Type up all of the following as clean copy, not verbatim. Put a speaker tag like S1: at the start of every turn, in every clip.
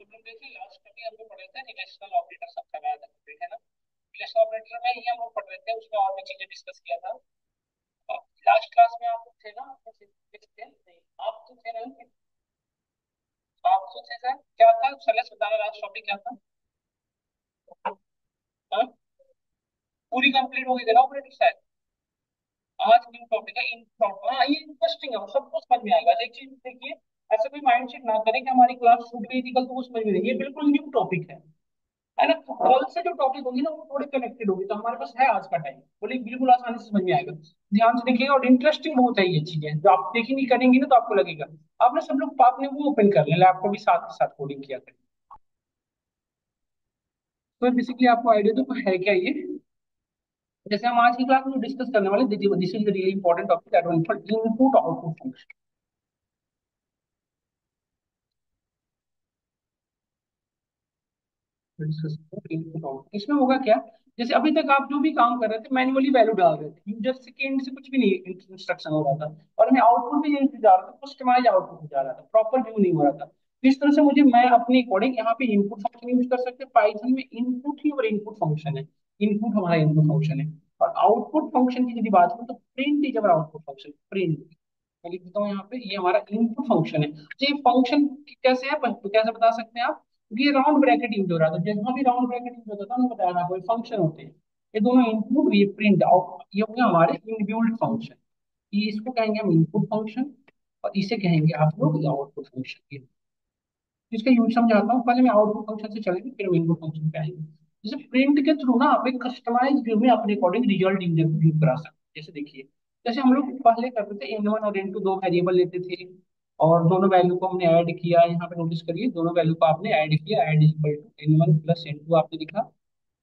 S1: हम देखिए लास्ट कभी हम लोग पढ़े थे रिलेशनल ऑपरेटर सबका याद है ना। रिलेशनल ऑपरेटर में ही हम लोग पढ़ रहे थे, उसमें और भी चीजें डिस्कस किया था। लास्ट क्लास में आप लोग थे ना, आप लोग थे नहीं, आप तो थे ना, आप तो थे सर, क्या था सलेस बताना, लास्ट टॉपिक क्या था? हाँ? पूरी कंप्लीट हो गई थी ना ऑपरेटर शायद। आज न्यू टॉपिक है इन। हाँ ये इंटरेस्टिंग है, सबको समझ में आएगा। एक चीज देखिए, ऐसा कोई माइंडसेट ना करें कि हमारी क्लास छूट गई थी कल तो वो समझ में नहीं, ये बिल्कुल न्यू टॉपिक है ना। तो कल से जो टॉपिक होगी ना वो थोड़ी कनेक्टेड होगी, तो हमारे पास है आज का टाइम, बोले बिल्कुल आसानी से समझ में आएगा। ध्यान से देखिएगा, और इंटरेस्टिंग बहुत है ये चीजें, जो आप देखी नहीं करेंगी ना तो आपको लगेगा। आपने सब लोग आपने वो ओपन कर लिया, लैपटॉप भी साथ के साथ कोडिंग किया करें। तो बेसिकली आपको आइडिया तो है क्या ये। जैसे हम आज की क्लास में डिस्कस करने वाले, this is really important topic, that input output function discuss. Input output इसमें होगा क्या, जैसे अभी तक आप जो भी काम कर रहे थे मैन्युअली वैल्यू डाल रहे थे, यूजर से के एंड से कुछ भी नहीं इंस्ट्रक्शन हो रहा था, और हमें आउटपुट भी यहीं से जा रहा था, कस्टमाइज आउटपुट जा रहा था, प्रॉपर व्यू नहीं हो रहा था। इस तरह से मुझे मैं अपने अकॉर्डिंग यहाँ पे इनपुट फंक्शन यूज कर सकते हैं। पाइथन में इनपुट ही और इनपुट फंक्शन है। इनपुट हमारा इनपुट फंक्शन है, और आउटपुट फंक्शन की यदि बात करूँ तो print is our output function. Print मैं लिख देता हूँ यहाँ पे, ये हमारा इनपुट फंक्शन है। तो ये फंक्शन कैसे है, तो कैसे बता सकते हैं आप, क्योंकि ये राउंड ब्रैकेट यूज हो रहा था, जहाँ भी राउंड ब्रैकेट यूज होता था हमने बताया था, कोई फंक्शन होते हैं। ये दोनों इनपुट, ये प्रिंट आउट, ये हो गया हमारे इनबिल्ट फंक्शन। ये इसको कहेंगे हम इनपुट फंक्शन, और इसे कहेंगे आप लोग आउटपुट फंक्शन। इसका यूज समझाता हूँ, पहले मैं आउटपुट फंक्शन से चलेंगे फिर हम इनपुट फंक्शन पे आएंगे। जैसे प्रिंट के थ्रू ना आप एक कस्टमाइज व्यू में अपने अकॉर्डिंग रिजल्ट यूज करा सकते हैं। जैसे देखिए, जैसे हम लोग पहले करते थे N1 और N2 दो वेरिएबल लेते थे, और दोनों वैल्यू को हमने ऐड किया। यहाँ पे नोटिस करिए, दोनों वैल्यू को आपने ऐड किया, add is equal to N1 plus N2 आपने लिखा,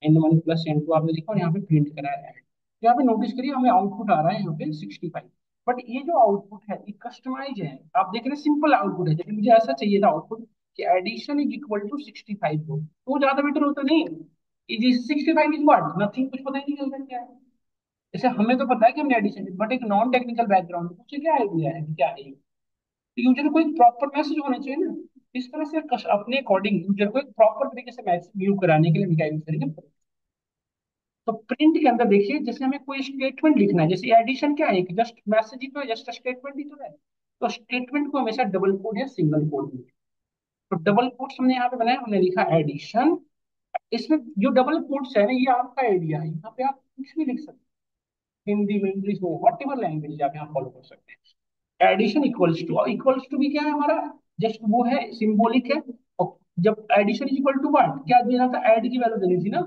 S1: N1 प्लस N2 आपने लिखा, और यहाँ पे प्रिंट करा है ऐड। यहाँ पे नोटिस करिए, हमें आउटपुट आ रहा है यहाँ पे 65। बट ये जो आउटपुट है ये कस्टमाइज है, आप देख रहे हैं सिंपल आउटपुट है, लेकिन मुझे ऐसा चाहिए था आउटपुट कि एडिशन इज इक्वल टू 65 हो, तो ज्यादा बेटर होता नहीं। इज 65 इज व्हाट, नथिंग, कुछ पता ही नहीं चलता क्या है। जैसे हमें तो पता है कि हमने एडिशन, बट एक नॉन टेक्निकल बैकग्राउंड में मुझे क्या आइडिया है कि क्या है, तो यूजर को एक प्रॉपर मैसेज होना चाहिए ना। इस तरह से अपने अकॉर्डिंग यूजर को एक प्रॉपर तरीके से मैसेज व्यू कराने के लिए हम क्या यूज करेंगे। तो प्रिंट के अंदर देखिए, जैसे हमें कोई स्टेटमेंट लिखना है, जैसे एडिशन क्या है, जस्ट मैसेज ही तो है, जस्ट स्टेटमेंट ही तो है। तो स्टेटमेंट को हमेशा डबल कोड या सिंगल कोड में, तो डबल कोट्स हमने यहाँ पे बनाया, हमने लिखा एडिशन। इसमें जो डबल कोट्स है ना, ये आपका आइडिया है, यहाँ पे आप कुछ भी लिख सकते हैं, हिंदी में, इंग्लिश में, वट एवर लैंग्वेज आप यहाँ फॉलो कर सकते हैं। एडिशन इक्वल्स टू भी क्या है हमारा, जस्ट वो है, सिंबॉलिक है। और जब addition is equal to what, क्या देना था, ऐड की वैल्यू देनी थी ना।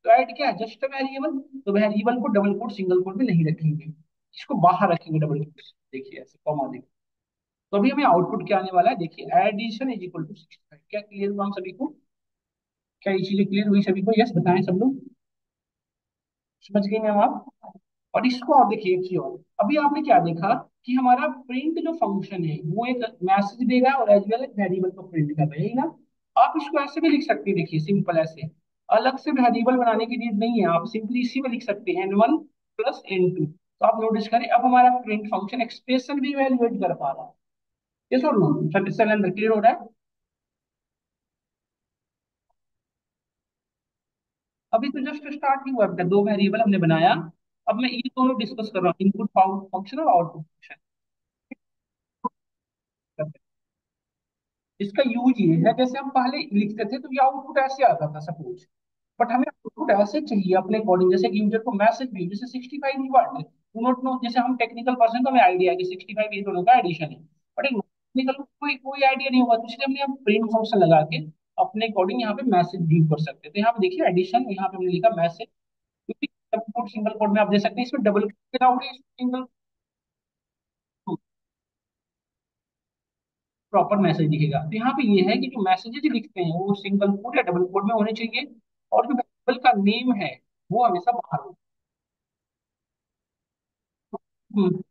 S1: तो ऐड क्या है, जस्ट वेरिएबल, तो वेरिएबल को डबल कोट सिंगल कोट में नहीं रखेंगे, इसको बाहर रखेंगे डबल कोट। देखिए ऐसे कॉमा देंगे, तो अभी हमें आउटपुट क्या आने वाला है, देखिए एडिशन इज इक्वल टू 65। क्या क्लियर हुआ हम सभी को, क्या ये चीजें क्लियर हुई सभी को, यस बताएं सब लोग, समझ गए मैम आप। और इसको और देखिए, एक चीज और, अभी आपने क्या देखा कि हमारा प्रिंट जो फंक्शन है वो एक मैसेज देगा और एज वेल एज वेरिएबल को प्रिंट कर रहा है, यही ना। आप इसको ऐसे भी लिख सकते हैं, देखिए सिंपल ऐसे, अलग से वेरिएबल बनाने की नीड नहीं है, आप सिंपली इसी में लिख सकते हैं N1 प्लस N2। तो आप नोटिस करें, अब हमारा प्रिंट फंक्शन एक्सप्रेशन भी इवेल्युएट कर पा रहा है। ये सर नो सर क्लियर हो रहा है। अभी तो जस्ट स्टार्ट ही हुआ, अपना दो वेरिएबल हमने बनाया। अब मैं ये दोनों डिस्कस कर रहा हूँ, इनपुट फंक्शन और आउटपुट फंक्शन। इसका यूज ये है, जैसे हम पहले लिखते थे तो ये आउटपुट ऐसे आता था सपोज, बट हमें आउटपुट ऐसे चाहिए अपने अकॉर्डिंग, जैसे कि यूजर को मैसेज भी, जैसे 65 ही वर्ड डू नॉट नो, जैसे हम टेक्निकल पर्सन तो हमें आइडिया है कि 65 ये दोनों का एडिशन है, बट एक टेक्निकल कोई कोई आइडिया नहीं होगा, तो इसलिए हमने अब प्रिंट फंक्शन लगा के अपने अकॉर्डिंग यहाँ पे मैसेज व्यू कर सकते हैं। तो यहाँ पे देखिए एडिशन, यहाँ पे हमने लिखा मैसेज, क्योंकि डबल कोट सिंगल कोट में आप दे सकते हैं, इसमें double quote single proper message दिखेगा। तो यहाँ पे ये है कि जो मैसेजेस लिखते हैं वो सिंगल कोड या डबल कोड में होने चाहिए, और जो वेरिएबल का नेम है वो हमेशा बाहर हो। हम्म,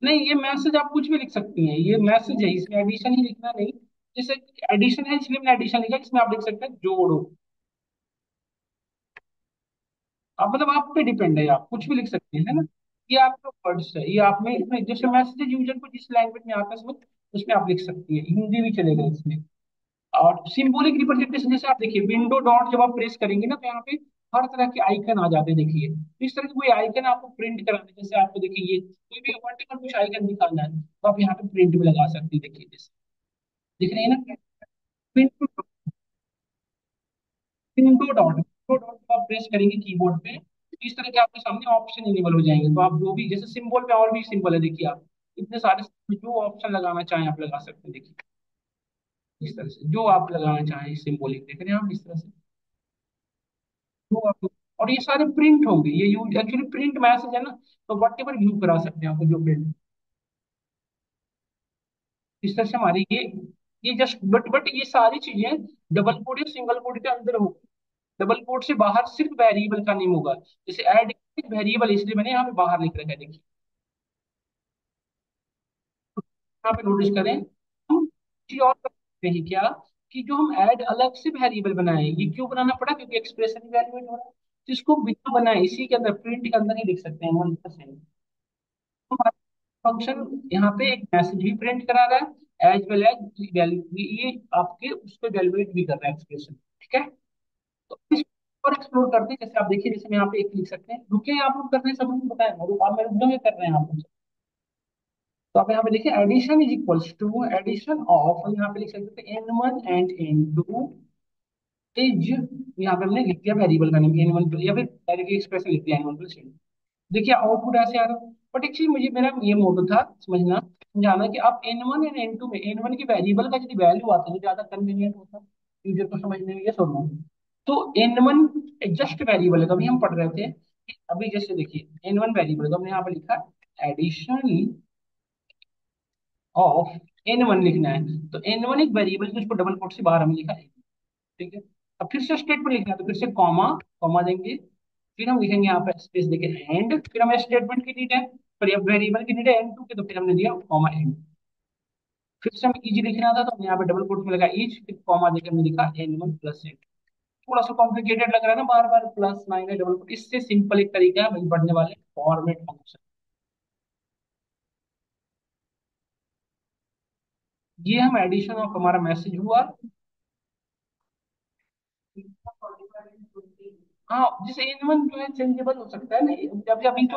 S1: नहीं ये मैसेज आप कुछ भी लिख सकती हैं, ये मैसेज है, इसमें एडिशन ही लिखना नहीं। जैसे एडिशन है इसलिए मैंने एडिशन लिखा, इसमें आप लिख सकते हैं जोड़ो। आप मतलब आप पे डिपेंड है, आप कुछ भी लिख सकते हैं, है ना। ये आपका वर्ड्स है, ये आप में इसमें जैसे मैसेज यूजर को जिस लैंग्वेज में आता है समझ, उसमें आप लिख सकती है, हिंदी भी चलेगा इसमें। और सिंबॉलिक रिप्रेजेंटेशन जैसे आप देखिए विंडो डॉट जब आप प्रेस करेंगे ना, तो यहाँ पे हर तरह के आइकन आ जाते हैं, देखिए तो इस तरह के कोई आइकन आपको प्रिंट कराना है, जैसे आपको देखिए ये कोई भी वर्टिकल कुछ आइकन दिखाना है तो आप यहाँ पे प्रिंट में लगा सकते हैं, देखिए जैसे दिख रहे हैं ना, विंडो विंडो डॉट आप प्रेस करेंगे कीबोर्ड पे, तो इस तरह के आपके सामने ऑप्शन इनेबल हो जाएंगे, तो आप जो भी जैसे सिंबल में और भी सिंबल है, देखिए आप इतने सारे जो ऑप्शन लगाना चाहें आप लगा सकते हैं, देखिए इस तरह से जो आप लगाना चाहें सिंबॉलिक देख रहे हैं आप इस तरह से जो आप, और ये सारे प्रिंट होंगे, ये यूज एक्चुअली प्रिंट मैसेज है ना, तो वट एवर व्यू करा सकते हैं आपको जो प्रिंट, इस तरह से हमारी ये जस्ट बट ये सारी चीजें डबल कोड या सिंगल कोड के अंदर होगी, डबल कोड से बाहर सिर्फ वेरिएबल का नेम होगा, जैसे ऐड वेरिएबल इसलिए मैंने यहाँ पे बाहर लिख रखा है, देखिए यहाँ पे नोटिस करें, हम चीज और कर सकते हैं क्या, कि जो हम ऐड अलग से वेरिएबल बनाए, ये क्यों बनाना पड़ा, क्योंकि एक्सप्रेशन इवैल्यूएट हो रहा है, तो इसको बिना बनाए इसी के अंदर प्रिंट के अंदर ही लिख सकते हैं 1%। फंक्शन यहाँ पे एक मैसेज भी प्रिंट करा रहा है एज वेल एज ये आपके उसको वैल्यूएट भी कर रहा है एक्सप्रेशन, ठीक है। तो इस और एक्सप्लोर करते हैं, जैसे आप देखिए जैसे हम यहाँ पे एक लिख सकते हैं, रुके आप लोग कर रहे हैं, सब लोग बताए आप मेरे रुक कर रहे हैं आप लोग। तो आप यहाँ पे देखिए addition is equals to addition of, यहाँ पे लिख सकते हैं n1 एंड n2 इज, यहाँ पे हमने लिख दिया वेरिएबल का नेम n1 या फिर डायरेक्टली एक्सप्रेशन लिख दिया n1 प्लस n। देखिए आउटपुट ऐसे आ रहा है, बट एक्चुअली मुझे मेरा ये मोटो था समझना समझाना कि आप n1 एंड n2 में n1 की वेरिएबल का यदि वैल्यू आता है तो ज्यादा कन्वीनियंट होता यूजर को समझने में, ये सुनना। तो n1 जस्ट वेरिएबल है, तो अभी हम पढ़ रहे थे कि अभी जैसे देखिए n1 वेरिएबल है, तो हमने यहाँ पे लिखा एडिशन ऑफ n1 लिखना है, तो n1 एक वेरिएबल है, उसको डबल कोट से बाहर हमने लिखा है, ठीक है। अब फिर से स्टेटमेंट लिखना है, तो फिर से कॉमा कॉमा देंगे, फिर हम लिखेंगे यहाँ पे स्पेस देके एंड, फिर हमें स्टेटमेंट की नीड है, फिर अब वेरिएबल की नीड है n2 के, तो फिर हमने दिया कॉमा एंड। फिर से हमें इज लिखना था, तो हमने यहाँ पे डबल कोट में लगा इज, फिर कॉमा देकर हमने लिखा n1 प्लस एंड। थोड़ा सा कॉम्प्लिकेटेड लग रहा है ना, बार बार प्लस माइनस डबल कोट, इससे सिंपल एक तरीका है वही पढ़ने वाले फॉर्मेट फंक्शन। ये हम एडिशन ऑफ हमारा मैसेज हुआ। हाँ जैसे इन जो है चेंजेबल हो सकता है ना, अभी अभी तो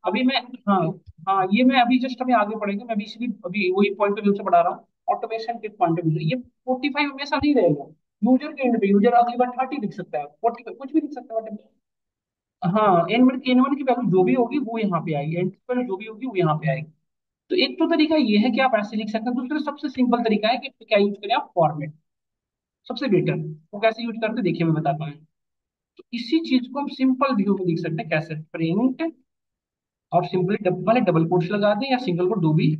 S1: अभी मैं, हाँ हाँ ये मैं अभी जस्ट अभी आगे पढ़ेंगे, मैं अभी इसलिए अभी वही पॉइंट ऑफ व्यू से पढ़ा रहा हूँ, ऑटोमेशन के पॉइंट ऑफ व्यू से ये 45 हमेशा नहीं रहेगा, यूजर के एंड पे यूजर अगली बार 30 लिख सकता है, 45 कुछ भी लिख सकता है। हाँ एन वन की वैल्यू जो भी होगी वो यहाँ पे आएगी, एन टू वैल्यू जो भी होगी वो यहाँ पे आएगी। तो एक तो तरीका ये है कि आप ऐसे लिख सकते हैं, दूसरा सबसे सिंपल तरीका है कि क्या यूज करें आप फॉर्मेट, सबसे बेटर। वो कैसे यूज करते हैं देखिए मैं बताता हूँ। तो इसी चीज को हम सिंपल व्यू में लिख सकते हैं कैसे, प्रिंट और सिंपली वाले डबल कोट्स लगा दें या सिंगल कोट दो भी,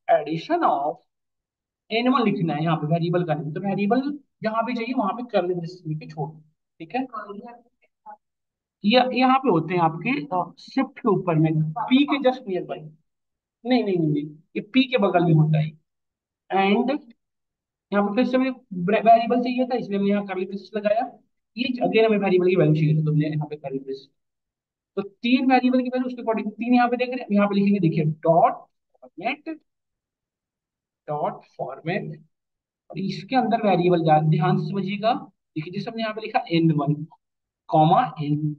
S1: एडिशन ऑफ एनिमल लिखना है यहाँ पे वेरिएबल का नहीं, तो वेरिएबल जहां भी चाहिए वहां पे कर्ली ब्रेसेस लिख के छोड़ दो, ठीक है। ये यहाँ पे होते हैं आपके शिफ्ट के ऊपर में, पी के जस्ट नियर बाई, नहीं नहीं नहीं नहीं, ये पी के बगल में होता है। एंड यहाँ पे फिर से वेरिएबल चाहिए था इसलिए हमने यहाँ कर्ली ब्रेसेस लगाया, ये अगेन हमें वेरिएबल की वैल्यू चाहिए था, तो हमने यहाँ पे कर्ली ब्रेसेस। तो तीन वेरिएबल की वैल्यू उसके अकॉर्डिंग तीन यहाँ पे देख रहे हैं, यहाँ पे लिखेंगे देखिए डॉट फॉर्मेट, और इसके अंदर वेरिएबल ध्यान से समझिएगा। देखिए जैसे हमने यहाँ पे लिखा n1 comma N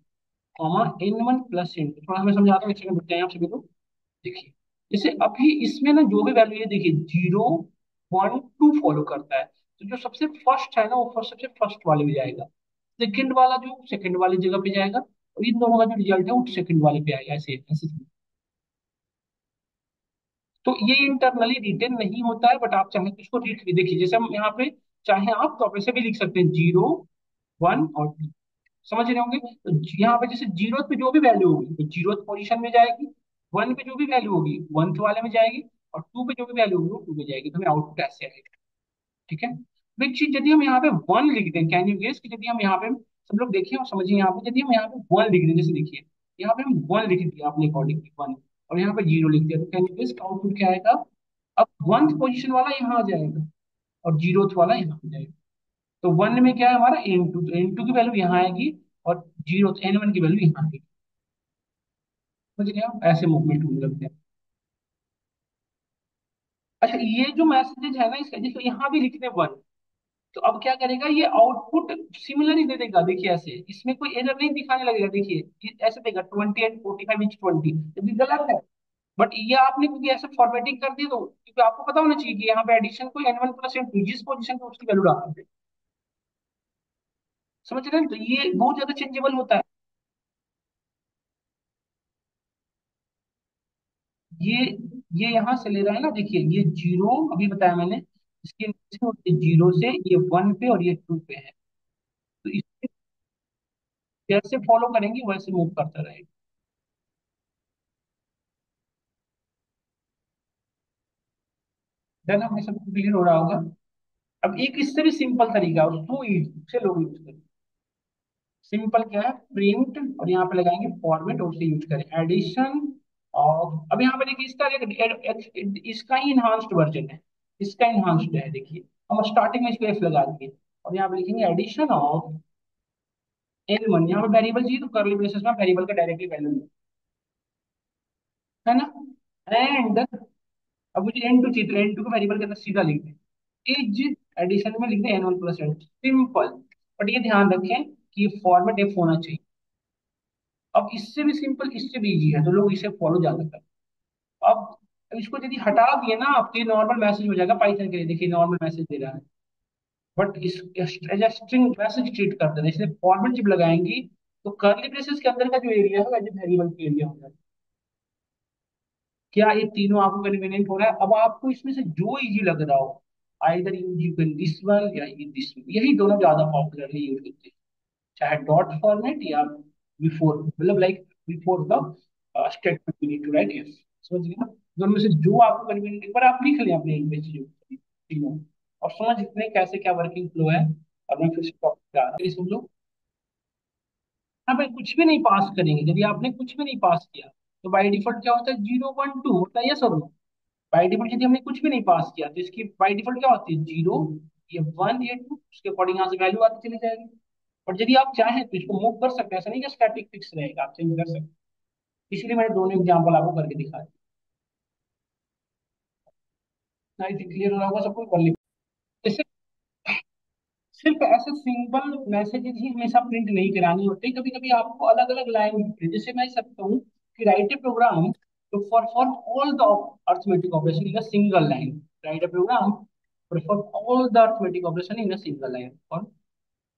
S1: comma n1 plus N, थोड़ा हमें समझाता हूँ, एक सेकंड रुक जाए आप सभी लोग। देखिए जैसे अभी इसमें ना जो भी वैल्यू है देखिए 0 1 2 फॉलो करता है, तो जो सबसे फर्स्ट है ना वो फर्स्ट सबसे फर्स्ट वाले में जाएगा, सेकंड वाला जो सेकंड वाली जगह पे जाएगा, और इन दोनों का जो रिजल्ट है वो सेकंड वाले पे आएगा, ऐसे ऐसे। तो ये इंटरनली रिटेन नहीं होता है, बट आप चाहे तो इसको रीड देखिए, जैसे हम यहाँ पे चाहे आप तो वैसे भी लिख सकते हैं 0 1 और 2, समझ रहे होंगे। तो यहाँ पे जैसे जीरो पे जो भी वैल्यू होगी तो जीरो पोजीशन में जाएगी, वन पे जो भी वैल्यू होगी वन वाले में जाएगी, और टू पे जो भी वैल्यू होगी वो टू पे जाएगी, तो हमें आउटपुट ऐसे आएगा, ठीक है। तो एक चीज यदि हम यहाँ पे वन लिख दें, कैन यू गेस कि यदि हम यहाँ पे सब लोग देखिए और समझिए, यहाँ पे यदि हम यहाँ पे वन लिख दें, जैसे देखिए यहाँ पे हम वन लिख दिया अपने अकॉर्डिंग वन, और यहाँ पे जीरो लिख दिया, तो कैन यू गेस आउटपुट क्या आएगा। अब वन पोजीशन वाला यहाँ आ जाएगा और जीरो वाला यहाँ आ जाएगा, तो वन में क्या है हमारा n2, तो n2 की वैल्यू यहाँ आएगी, और जीरो n1 की वैल्यू यहाँ आएगी, समझ गए आप, ऐसे मूवमेंट होने लगते हैं। अच्छा, ये जो मैसेजेज है ना इसका, देखो यहाँ भी लिखने वन, तो अब क्या करेगा ये आउटपुट सिमिलर ही दे देगा। देखिए ऐसे इसमें कोई एरर नहीं दिखाने लगेगा। देखिए ये ऐसे देगा 20 and 45 20, ये गलत है। बट ये आपने क्योंकि ऐसे फॉर्मेटिंग कर दी, तो क्योंकि आपको पता होना चाहिए कि यहाँ पे एडिशन को N1+N2 जिस पोजीशन पे उसकी वैल्यू डाल दे। समझ रहे हैं, तो ये बहुत ज्यादा चेंजेबल होता है। ये ये यहाँ से ले रहा है ना, देखिए ये जीरो अभी बताया मैंने, इसके नीचे जीरो से ये वन पे और ये टू पे है। तो इससे जैसे फॉलो करेंगे वैसे मूव करता रहेगा। देन हमें सब क्लियर हो रहा होगा। अब एक इससे भी सिंपल तरीका है, उसको से लोग यूज करें। सिंपल क्या है, प्रिंट और यहाँ पे लगाएंगे फॉर्मेट और उसे यूज करें एडिशन। और अब यहाँ पे देखिए इसका इसका ही इन्हांस्ड वर्जन है। इसका इन्हांस्ड है, देखिए हम स्टार्टिंग में इसको एफ लगा दिए और यहाँ पे लिखेंगे एडिशन ऑफ N1। यहाँ पे वेरिएबल चाहिए तो करली ब्रेसेस में वेरिएबल का डायरेक्टली वैल्यू है ना। एंड अब मुझे N2 चाहिए तो N2 को वेरिएबल के अंदर सीधा लिख दें, इज एडिशन में लिख दें N1+N, सिंपल। बट ये ध्यान रखें कि फॉर्मेट एफ होना चाहिए। अब इससे भी सिंपल, इससे भी इजी है, तो लोग इसे फॉलो ज्यादा करते हैं। अब इसको यदि हटा दिए ना आप, तो ये नॉर्मल मैसेज हो जाएगा पाइथन के लिए। देखिए नॉर्मल मैसेज दे रहा है, बट इस as a string message treat कर देना, इसलिए फॉर्मेट जब लगाएंगी तो कर्ली ब्रेसेस के अंदर का जो एरिया है वो एज वेरिएबल की एरिया हो जाएगा। क्या ये तीनों आपको कन्वीनियंट हो रहा है? अब आपको इसमें से जो इजी लग रहा हो, either you can this one या दिस वन, यही दोनों ज्यादा पॉपुलरली यूज होते हैं। चाहे डॉट फॉर्मेट या बिफोर, मतलब like before the statement you need to write yes. समझ गए ना? दोनों में से जो आपको कन्वीनियंट, एक बार आप लिख लें अपने इंग्लिश तीनों और समझ इतने कैसे क्या वर्किंग फ्लो है। अब मैं फिर से टॉपिक पे आ रहा हूँ, समझो। हाँ भाई, कुछ भी नहीं पास करेंगे, यदि आपने कुछ भी नहीं पास किया तो बाय डिफॉल्ट क्या होता है, 0 1 2 होता है, यस और नो। बाय डिफॉल्ट यदि हमने कुछ भी नहीं पास किया तो इसकी बाय डिफॉल्ट क्या होती है, जीरो, ये वन, ये टू, उसके अकॉर्डिंग यहाँ से वैल्यू आती चली जाएगी। और यदि आप चाहें तो इसको मूव कर सकते हैं, ऐसा नहीं कि स्टैटिक फिक्स रहेगा, आप चेंज कर सकते हैं। इसलिए मैंने दोनों एग्जाम्पल आपको करके दिखा दिया। आई थिंक क्लियर हो रहा होगा सबको, कर ली। जैसे सिर्फ ऐसे सिंपल मैसेजेस ही हमेशा प्रिंट नहीं करानी होती, कभी कभी आपको अलग अलग लाइन, जैसे मैं सकता हूँ कि write a program to perform all the arithmetic operation in a single line. Write a program to perform all the arithmetic operation in a single line. For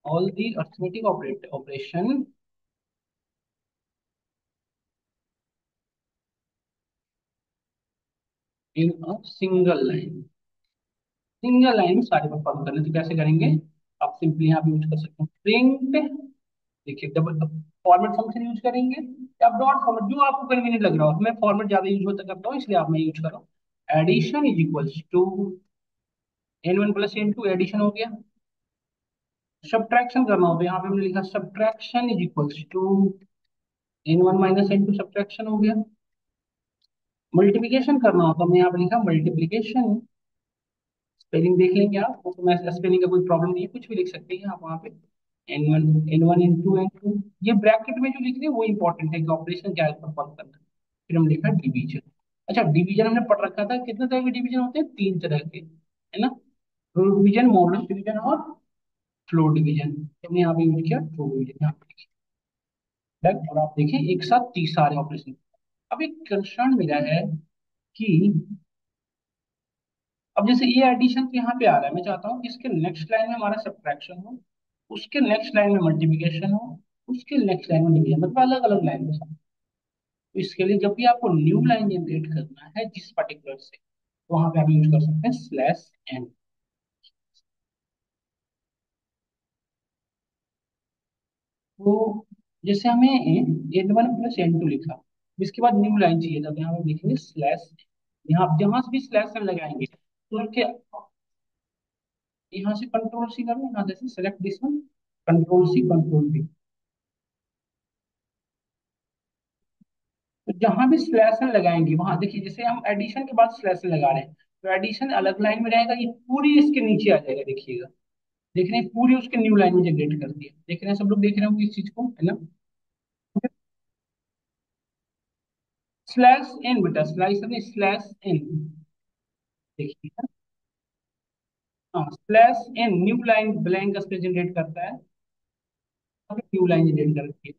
S1: all the arithmetic operation in a single line. Single line में सारे perform करने, तो कैसे करेंगे? आप simply यहाँ पे use कर सकते हैं प्रिंट। देखिए डबल फॉर्मेट फंक्शन यूज करेंगे या डॉट फॉर्मेट, जो आपको कन्वीनियंट लग रहा हो। मैं फॉर्मेट ज्यादा यूज होता करता हूँ, इसलिए आप मैं यूज कर रहा हूँ। Addition is equals to N1+N2, addition हो गया। सब्ट्रैक्शन करना हो तो यहाँ पे हमने लिखा subtraction is equals to N1 - N2, subtraction हो गया। मल्टीप्लिकेशन करना हो तो हमने यहाँ पे लिखा मल्टीप्लिकेशन। स्पेलिंग देख लेंगे आप, तो मैं स्पेलिंग का कोई प्रॉब्लम नहीं है, कुछ भी लिख सकते हैं आप वहाँ पे। N1 N2 ये ब्रैकेट में जो लिख रहे हैं वो इंपॉर्टेंट है कि ऑपरेशन क्या है परफॉर्म करना है। फिर हम लिखा डिवीजन। अच्छा, डिवीजन हमने पढ़ रखा था, कितने तरह के डिवीजन होते हैं, तीन तरह के, है ना। ट्रू डिवीजन, मॉडुलस डिवीजन और फ्लोर डिवीजन। हमने यहाँ पे यूज किया ट्रू डिवीजन, यहाँ पे डन। और आप देखें एक साथ 30 सारे ऑपरेशन। अब एक कंसर्न मेरा है कि अब जैसे ये एडिशन तो यहाँ पे आ रहा है, मैं चाहता हूँ कि इसके नेक्स्ट लाइन में हमारा सब्ट्रैक्शन हो, उसके नेक्स्ट लाइन में मल्टीप्लिकेशन हो, उसके नेक्स्ट लाइन में डिवीजन, मतलब अलग अलग लाइन में। तो इसके लिए जब भी आपको न्यू लाइन जनरेट करना है जिस पर्टिकुलर से, तो वहां पे आप यूज कर सकते हैं /n। तो जैसे हमें N1+N2 लिखा, इसके बाद न्यू लाइन चाहिए था, तो यहाँ हम लिखेंगे स्लैश। यहाँ जहां से भी स्लैश n लगाएंगे तो उसके यहाँ से कंट्रोल सी करना, यहाँ जैसे select this one, control C control V. तो जहां भी स्लैश एन लगाएंगे वहां देखिए, जैसे हम एडिशन के बाद स्लैश एन लगा रहे हैं तो एडिशन अलग लाइन में रहेगा, ये पूरी इसके नीचे आ जाएगा, देखिएगा। देख रहे हैं, पूरी उसके न्यू लाइन में जनरेट कर दिया, देख रहे हैं सब लोग, देख रहे होंगे इस चीज को, है ना। /n बेटा, स्लाइस नहीं, /n। देखिए, हाँ, slash N new line blank space generate करता है, न्यू लाइन जनरेट करती है।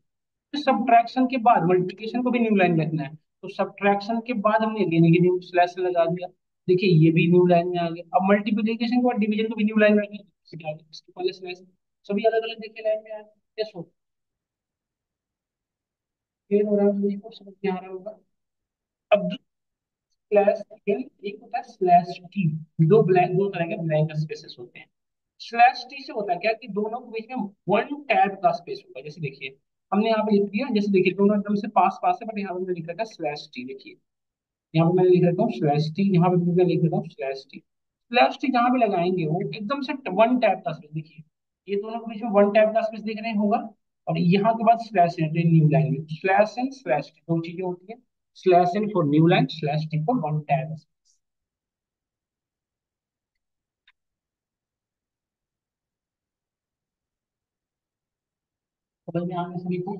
S1: सब्ट्रैक्शन के बाद मल्टीप्लिकेशन को भी न्यू लाइन रखना है, तो सब्ट्रैक्शन के बाद हमने अगेन के न्यू स्लैश लगा दिया। देखिए ये भी न्यू लाइन में आ गया। अब मल्टीप्लिकेशन के बाद डिवीजन को भी न्यू लाइन में रखना है, इसके पहले स्लैश, सभी अलग अलग देखिए लाइन में आ गए। कैसे हो क्लियर हो रहा है, मुझे कुछ समझ में आ रहा होगा। अब स्लैश एल एक होता है स्लैश टी, दो तरह के ब्लैंक स्पेसेस होते हैं। स्लैश टी से होता है क्या कि दोनों के बीच में वन टैब का स्पेस होगा। जैसे देखिए हमने यहाँ पे लिख दिया, जैसे देखिए दोनों एकदम से पास पास है, बट यहाँ पे मैंने लिख रखा है स्लैश टी। देखिए यहाँ पे मैंने लिख रखा हूँ स्लैश टी, यहाँ पे भी मैं लिख रखा हूँ स्लैश टी। स्लैश टी जहाँ भी लगाएंगे वो एकदम से वन टैब का स्पेस, देखिए ये दोनों के बीच में वन टैब का स्पेस देख रहे होगा। और यहाँ के बाद स्लैश है न्यू लाइन में, स्लैश एंड स्लैश टी दो चीजें होती है। Slash and for new line, slash T for one tab. समझ में आने सभी को।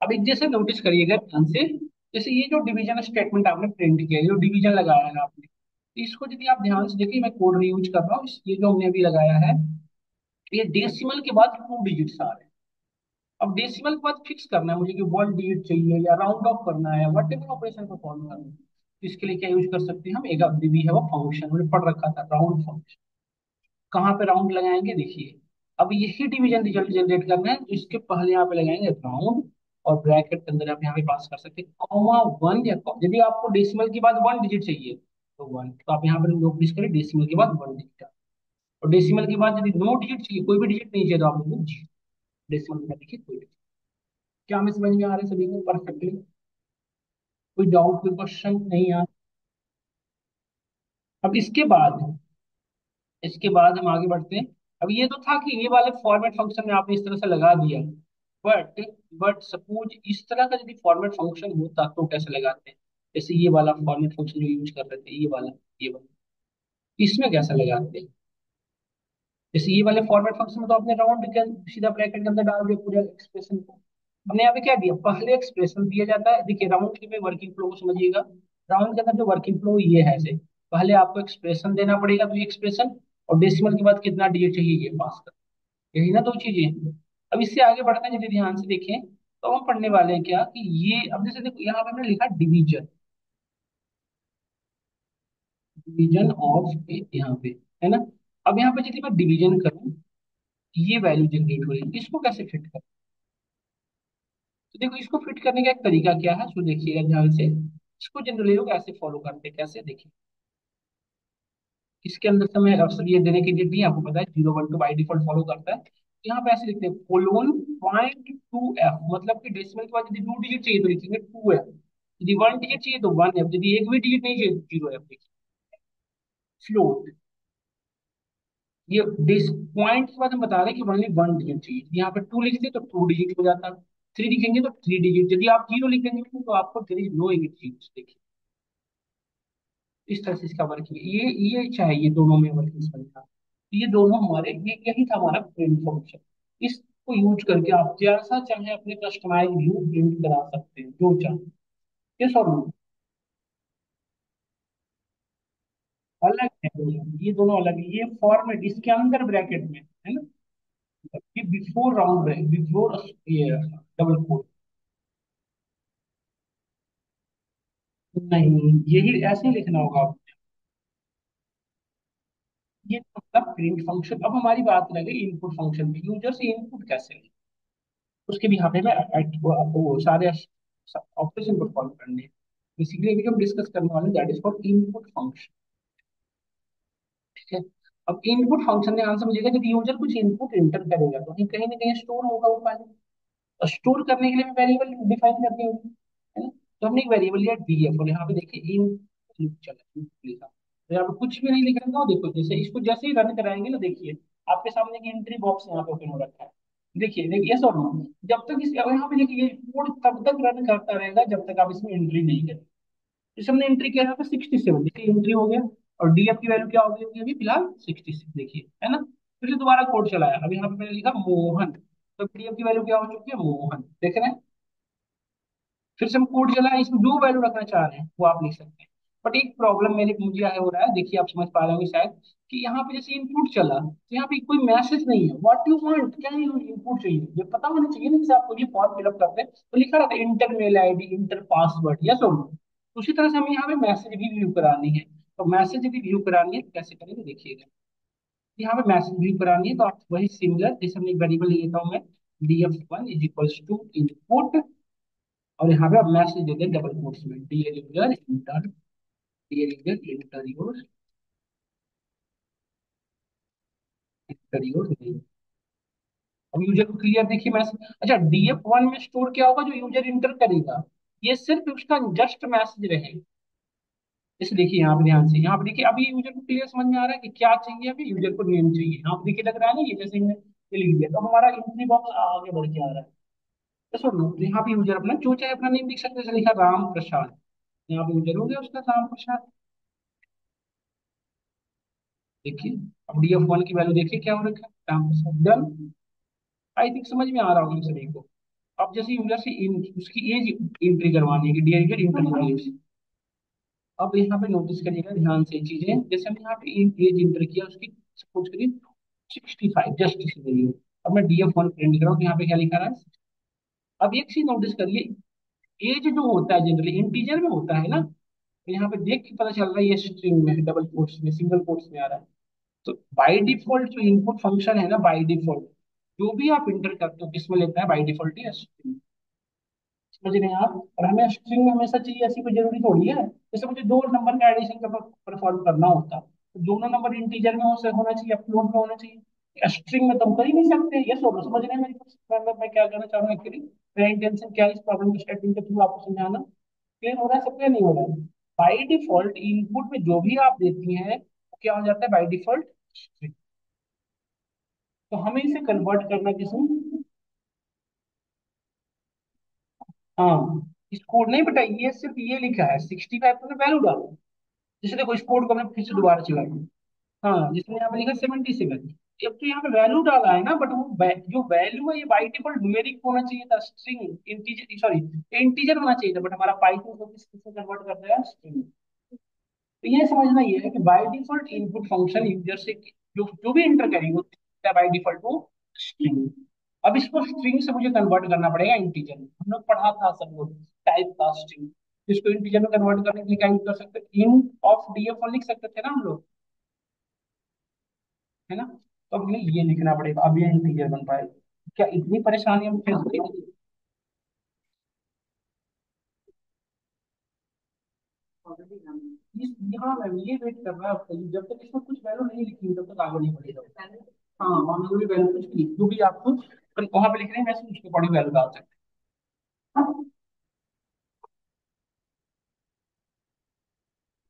S1: अब एक जैसे नोटिस करिएगा ध्यान से, जैसे ये जो डिवीजन स्टेटमेंट आपने प्रिंट किया है, जो डिवीजन लगाया है आपने, इसको यदि आप ध्यान से देखिए, मैं कोड रीयूज कर रहा हूँ, ये जो हमने अभी लगाया है, ये डेसिमल के बाद टू डिजिट्स आ रहे हैं। अब डेसिमल के बाद फिक्स करना है मुझे कि वन डिजिट चाहिए या राउंड ऑफ करना है, वट एवर ऑपरेशन को फॉलो करना है, तो इसके लिए क्या यूज कर सकते हैं हम, एक भी है वो फंक्शन हमने पढ़ रखा था, राउंड फंक्शन। कहाँ पे राउंड लगाएंगे देखिए, अब यही डिवीजन रिजल्ट जनरेट करना है, तो इसके पहले यहाँ पे लगाएंगे राउंड, और ब्रैकेट के अंदर आप यहाँ पे पास कर सकते हैं कॉमा वन, या यदि आपको डेसिमल के बाद वन डिजिट चाहिए तो वन, तो आप यहाँ पर नोटिस करें डेसिमल के बाद वन डिजिट, और डेसिमल के बाद यदि नो डिजिट चाहिए, कोई भी डिजिट नहीं चाहिए, तो आप लोग जी डेसिमल में देखिए कोई डिजिट। क्या हमें समझ में आ रहा है सभी को परफेक्टली? कोई डाउट, कोई क्वेश्चन नहीं आ? अब इसके बाद हम आगे बढ़ते हैं। अब ये तो था कि ये वाले फॉर्मेट फंक्शन में आपने इस तरह से लगा दिया, बट बट सपोज इस तरह का यदि फॉर्मेट फंक्शन होता तो कैसे लगाते हैं? जैसे ये वाला फॉर्मेट फंक्शन जो यूज कर रहे थे, ये वाला इसमें कैसे लगाते हैं? जैसे ये वाले फॉर्मेट फंक्शन में तो आपने राउंड के सीधा ब्रैकेट के अंदर डाल दिया पूरे एक्सप्रेशन को। हमने यहाँ पे क्या दिया, पहले एक्सप्रेशन दिया जाता है। देखिए राउंड के में वर्किंग फ्लो को समझिएगा, राउंड के अंदर जो वर्किंग फ्लो ये है ऐसे, पहले आपको एक्सप्रेशन देना पड़ेगा, तो ये एक्सप्रेशन, और डेसिमल के बाद कितना डिजिट चाहिए ये पास कर, यही ना दो चीजें। अब इससे आगे बढ़ते हैं, यदि ध्यान से देखें तो हम पढ़ने वाले हैं क्या कि ये, अब जैसे देखो यहाँ पे हमने लिखा डिवीजन, डिवीजन ऑफ यहाँ पे, है ना। अब यहाँ पे यदि मैं डिवीजन करूँ, ये वैल्यू जनरेट हो रही है, इसको कैसे फिट करें? तो देखो इसको फिट करने का एक तरीका क्या है, सो देखिएगा ध्यान से, इसको जनरली लोग ऐसे फॉलो करते हैं, कैसे देखिए, इसके अंदर से हमें अक्सर ये देने की जरूरत नहीं है, आपको पता है 0 1 2 बाई डिफॉल्ट फॉलो करता है। तो यहाँ पे ऐसे लिखते हैं कोलोन पॉइंट टू एफ, मतलब कि डेसिमल के बाद यदि टू डिजिट चाहिए तो लिखेंगे टू एफ, यदि वन डिजिट चाहिए तो वन एफ, यदि एक भी डिजिट नहीं चाहिए तो जीरो एफ। देखिए फ्लोट, ये डिस पॉइंट के बाद हम बता रहे हैं कि ओनली वन डिजिट चाहिए, यहाँ पे टू लिखते तो टू डिजिट हो जाता, थ्री लिखेंगे तो थ्री डिजिट, यदि आप जीरो लिखेंगे तो आपको देयर इज नो डिजिट। देखिए इस तरह से इसका वर्किंग, ये चाहिए दोनों में वर्किंग समझना। तो ये दोनों हमारे, ये यही था हमारा प्रिंट फंक्शन। इसको यूज करके आप जैसा चाहे अपने कस्टमाइज व्यू प्रिंट करा सकते हैं, जो चाहे। ये सब अलग है, ये दोनों अलग है, ये फॉर्मेट इसके अंदर ब्रैकेट में है ना, ये बिफोर राउंड ब्रैकेट, बिफोर ये डबल कोट, नहीं यही ऐसे ही लिखना होगा आपको। ये मतलब प्रिंट फंक्शन। अब हमारी बात रह गई इनपुट फंक्शन की, यूजर से इनपुट कैसे लें, उसके भी यहाँ पे मैं वो सारे ऑपरेशन परफॉर्म करने हैं। बेसिकली अभी हम डिस्कस करने वाले that is called input function. ठीक है, अब इनपुट फंक्शन ध्यान समझिएगा, जब यूजर कुछ इनपुट एंटर करेगा तो कहीं ना कहीं स्टोर होगा वो फाइल, और स्टोर करने के लिए वेरिएबल डिफाइन करनी होगी, है ना। तो हमने एक वेरिएबल लिया डीएफ, और यहाँ पे देखिए इन चला लिखा, तो यहाँ पे कुछ भी नहीं लिख रखा हो। देखो जैसे इसको जैसे ही रन कराएंगे ना, देखिए आपके सामने की एंट्री बॉक्स यहाँ पे ओपन हो रखा है। देखिए देखिए यस और नो, जब तक इस, अब यहाँ पे देखिए ये कोड तब तक रन करता रहेगा जब तक आप इसमें एंट्री नहीं करें। जैसे हमने एंट्री किया यहाँ पे 67, देखिए एंट्री हो गया, और डीएफ की वैल्यू क्या हो गई होगी अभी फिलहाल 66, देखिए है ना। फिर से दोबारा कोड चलाया, अब यहाँ पे मैंने लिखा मोहन, तो डीएफ की वैल्यू क्या हो चुकी है मोहन, देख रहे हैं। फिर से हम कोड चलाए, इसमें जो वैल्यू रखना चाह रहे हैं वो आप लिख सकते हैं। बट एक प्रॉब्लम मेरे मुझे आया हो रहा है, देखिए आप समझ पा रहे होंगे शायद, कि यहाँ पे जैसे इनपुट चला तो यहाँ पे कोई मैसेज नहीं है, व्हाट यू वांट, क्या इनपुट चाहिए, ये पता होना चाहिए ना। जैसे आपको ये फॉर्म फिलअप करते हैं तो लिखा रहता है enter mail ID, enter password, yes और नो। उसी तरह से हमें यहाँ पे मैसेज भी व्यू करानी है। तो मैसेज भी व्यू करानी है तो कैसे करेंगे देखिएगा। यहाँ पे मैसेज व्यू करानी है तो आप वही सिमिलर, जैसे हमने वेरिएबल ले लेता हूँ मैं, df1 is equals to input, और यहाँ पे आप मैसेज दे दें डबल कोट्स में, dear user enter, dear user enter your name. अब यूजर को क्लियर देखिए मैसेज। अच्छा, df1 में स्टोर क्या होगा, जो यूजर इंटर करेगा, ये सिर्फ उसका जस्ट मैसेज रहे। जैसे देखिए यहाँ पे ध्यान से, यहाँ पे देखिए अभी यूजर को क्लियर समझ में आ रहा है कि क्या चाहिए, अभी यूजर को नेम चाहिए, यहाँ पे देखिए लग रहा है ना, ये जैसे हमने ये लिख दिया तो हमारा एंट्री बॉक्स आगे बढ़ के आ रहा है। तो सुनो, तो यहाँ पे यूजर अपना जो चाहे अपना नेम लिख सकते हैं, जैसे लिखा राम प्रसाद, यहाँ पे यूजर हो गया उसका राम प्रसाद। देखिए अब df1 की वैल्यू देखिए क्या हो रखा है, Ram Prasad, done. I think समझ में आ रहा होगा हम सभी को। अब जैसे यूजर से उसकी एज एंट्री करवानी है कि डियर यूजर इंटर एज। अब यहाँ पे नोटिस करिएगा ध्यान से चीजें, जैसे हमने यहाँ पे एज इंटर किया उसकी, सपोज करिए 65, जस्ट इसी वैल्यू। अब मैं df1 प्रिंट कर रहा हूँ तो यहाँ पे क्या लिखा रहा है। अब एक चीज नोटिस करिए, एज जो होता है जनरली इंटीजर में होता है ना, तो यहाँ पे देख के पता चल रहा है ये स्ट्रिंग में है, डबल कोट्स में, सिंगल कोट्स में आ रहा है। तो बाय डिफॉल्ट जो इनपुट फंक्शन है ना, बाय डिफॉल्ट जो भी आप इंटर करते हो किसमें लेता है, बाय डिफॉल्ट ये स्ट्रिंग। समझ रहे हैं आप, और हमें स्ट्रिंग में हमेशा चाहिए, ऐसी कोई जरूरी थोड़ी है। जैसे मुझे दो नंबर का एडिशन का परफॉर्म करना होता तो दोनों नंबर इंटीजर में होना चाहिए या फ्लोट में होना चाहिए, स्ट्रिंग में तो हम कर ही नहीं सकते। ये सोलो समझ रहे हैं मेरी मैं क्या कहना चाह रहा हूँ एक्चुअली। मेरा इंटेंशन क्या है इस प्रॉब्लम को स्टेटमेंट के थ्रू आपको समझाना। क्लियर हो रहा है सब, क्लियर नहीं हो रहा है। बाई डिफॉल्ट इनपुट में जो भी आप देती हैं वो क्या हो जाता है, बाई डिफॉल्ट स्ट्रिंग। तो हमें इसे कन्वर्ट करना किसमें, हाँ इस कोड नहीं बेटा, ये सिर्फ ये लिखा है 65 तो वैल्यू डालो। जैसे देखो इस कोड को हमने फिर से दोबारा चला, हाँ जिसमें यहाँ पे लिखा 77, अब तो यहाँ पे वैल्यू डाला है ना, बट वो जो वैल्यू है ये बाई डिफॉल्ट न्यूमेरिक होना चाहिए था, स्ट्रिंग इंटीजर, सॉरी इंटीजर होना चाहिए था, बट हमारा पाइथन को किससे कन्वर्ट कर दिया, स्ट्रिंग। तो ये समझना ये है कि by default input function user से जो जो भी इंटर करेंगे वो बाय डिफॉल्ट वो स्ट्रिंग। अब इसको स्ट्रिंग से मुझे कन्वर्ट करना पड़ेगा इंटीजर में, हम लोग पढ़ा था सब लोग टाइप कास्टिंग। इसको इंटीजर में कन्वर्ट करने के लिए क्या यूज कर सकते हैं, इन ऑफ df1 लिख सकते थे ना हम लोग, है ना। तो अब हमें ये लिखना पड़ेगा, अब ये इंटीजर बन पाएगा। क्या इतनी परेशानी हम फेस करेंगे। हाँ मैम ये वेट कर रहा है आपका, जब तक इसमें कुछ वैल्यू नहीं लिखी तब तक आगे नहीं बढ़ेगा। हाँ मैन्युअली वैल्यू कुछ नहीं, जो भी आपको वहां पे लिख रहे हैं वैसे उसके अकॉर्डिंग वैल्यू डाल सकते हैं।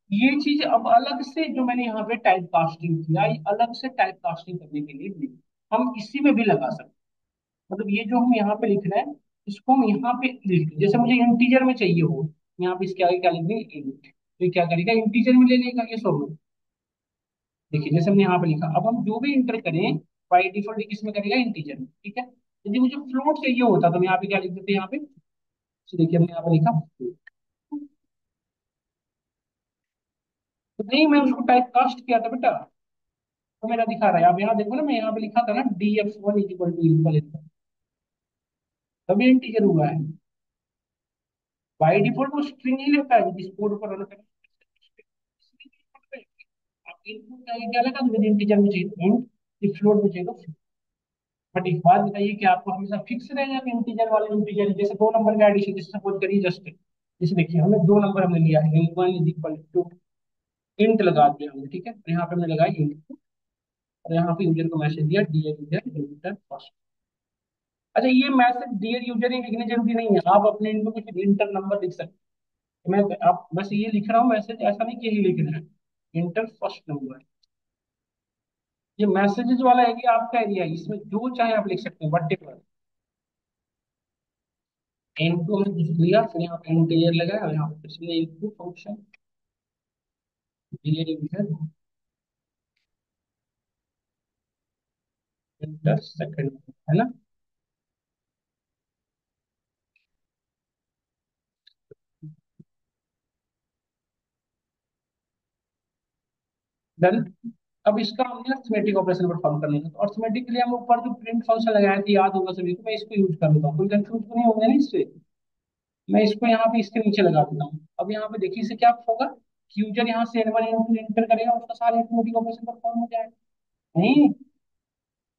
S1: ये चीज अब अलग से जो मैंने यहाँ पे टाइप कास्टिंग किया, ये अलग से टाइप कास्टिंग करने के लिए नहीं, हम इसी में भी लगा सकते हैं। मतलब ये जो हम यहाँ पे लिख रहे हैं इसको हम यहाँ पे लिख दें, जैसे मुझे इंटीजर में चाहिए हो, यहाँ पे इसके आगे क्या लिख देंगे इंट, तो ये क्या करेगा इंटीजर में ले लेगा ये सब। देखिए जैसे हमने यहाँ पे लिखा, अब हम जो भी इंटर करें बाई डिफॉल्ट किस में करेगा, इंटीजर में, ठीक है। यदि मुझे फ्लोट चाहिए होता तो हम यहाँ पे क्या लिख देते हैं, यहाँ पे तो देखिए हमने यहाँ पे लिखा float। तो नहीं मैं उसको टाइप कास्ट किया था बेटा, तो मेरा दिखा रहा है, अब यहाँ देखो ना, मैं यहाँ पे लिखा था ना df1 इक्वल टू इक्वल, तभी इंटीजर हुआ है। बाई डिफॉल्ट वो स्ट्रिंग ही लेता है जिस कोड पर रन करें। आप इनपुट का क्या लगा, मुझे इंटीजर में चाहिए इंट, if फ्लोट में चाहिए तो float। बट एक बात बताइए कि आपको हमेशा फिक्स रहेगा कि इंटीजर वाले इंटीजर, जैसे दो नंबर का एडिशन, जैसे सपोज करिए जस्ट, जैसे देखिए हमें दो नंबर हमने लिया है, इन1 इज इक्वल टू इंट लगा दिया हमने, ठीक है, और यहाँ पे हमने लगाया इंट, और यहाँ पे यूजर को मैसेज दिया डियर यूजर इंटर फर्स्ट। अच्छा ये मैसेज डियर यूजर ही लिखने जरूरी नहीं है, आप अपने इनको कुछ इंटर नंबर लिख सकते हैं। मैं आप बस ये लिख रहा हूँ मैसेज, ऐसा नहीं कि यही लिखना है, इंटर फर्स्ट नंबर। ये मैसेजेस वाला एरिया आपका एरिया है, इसमें जो चाहे आप लिख सकते हैं वट एवर। इनको हमने कुछ लिया, फिर यहाँ पे इंटीजर लगाया, और यहाँ पे फिर से input function dear user enter second, है ना। डन। अब इसका हमने अर्थमेटिक ऑपरेशन परफॉर्म करना है, तो अर्थमेटिक के लिए हम ऊपर जो प्रिंट फंक्शन लगाए थे याद होगा सभी को, मैं इसको यूज कर लेता हूँ, कोई कंफ्यूज तो नहीं होगा ना इससे। मैं इसको यहाँ पे इसके नीचे लगा देता हूँ। अब यहाँ पे देखिए इससे क्या होगा कि यूजर यहाँ से N1 N2 एंटर करेगा, उसका सारे अर्थमेटिक ऑपरेशन परफॉर्म हो जाएगा। नहीं,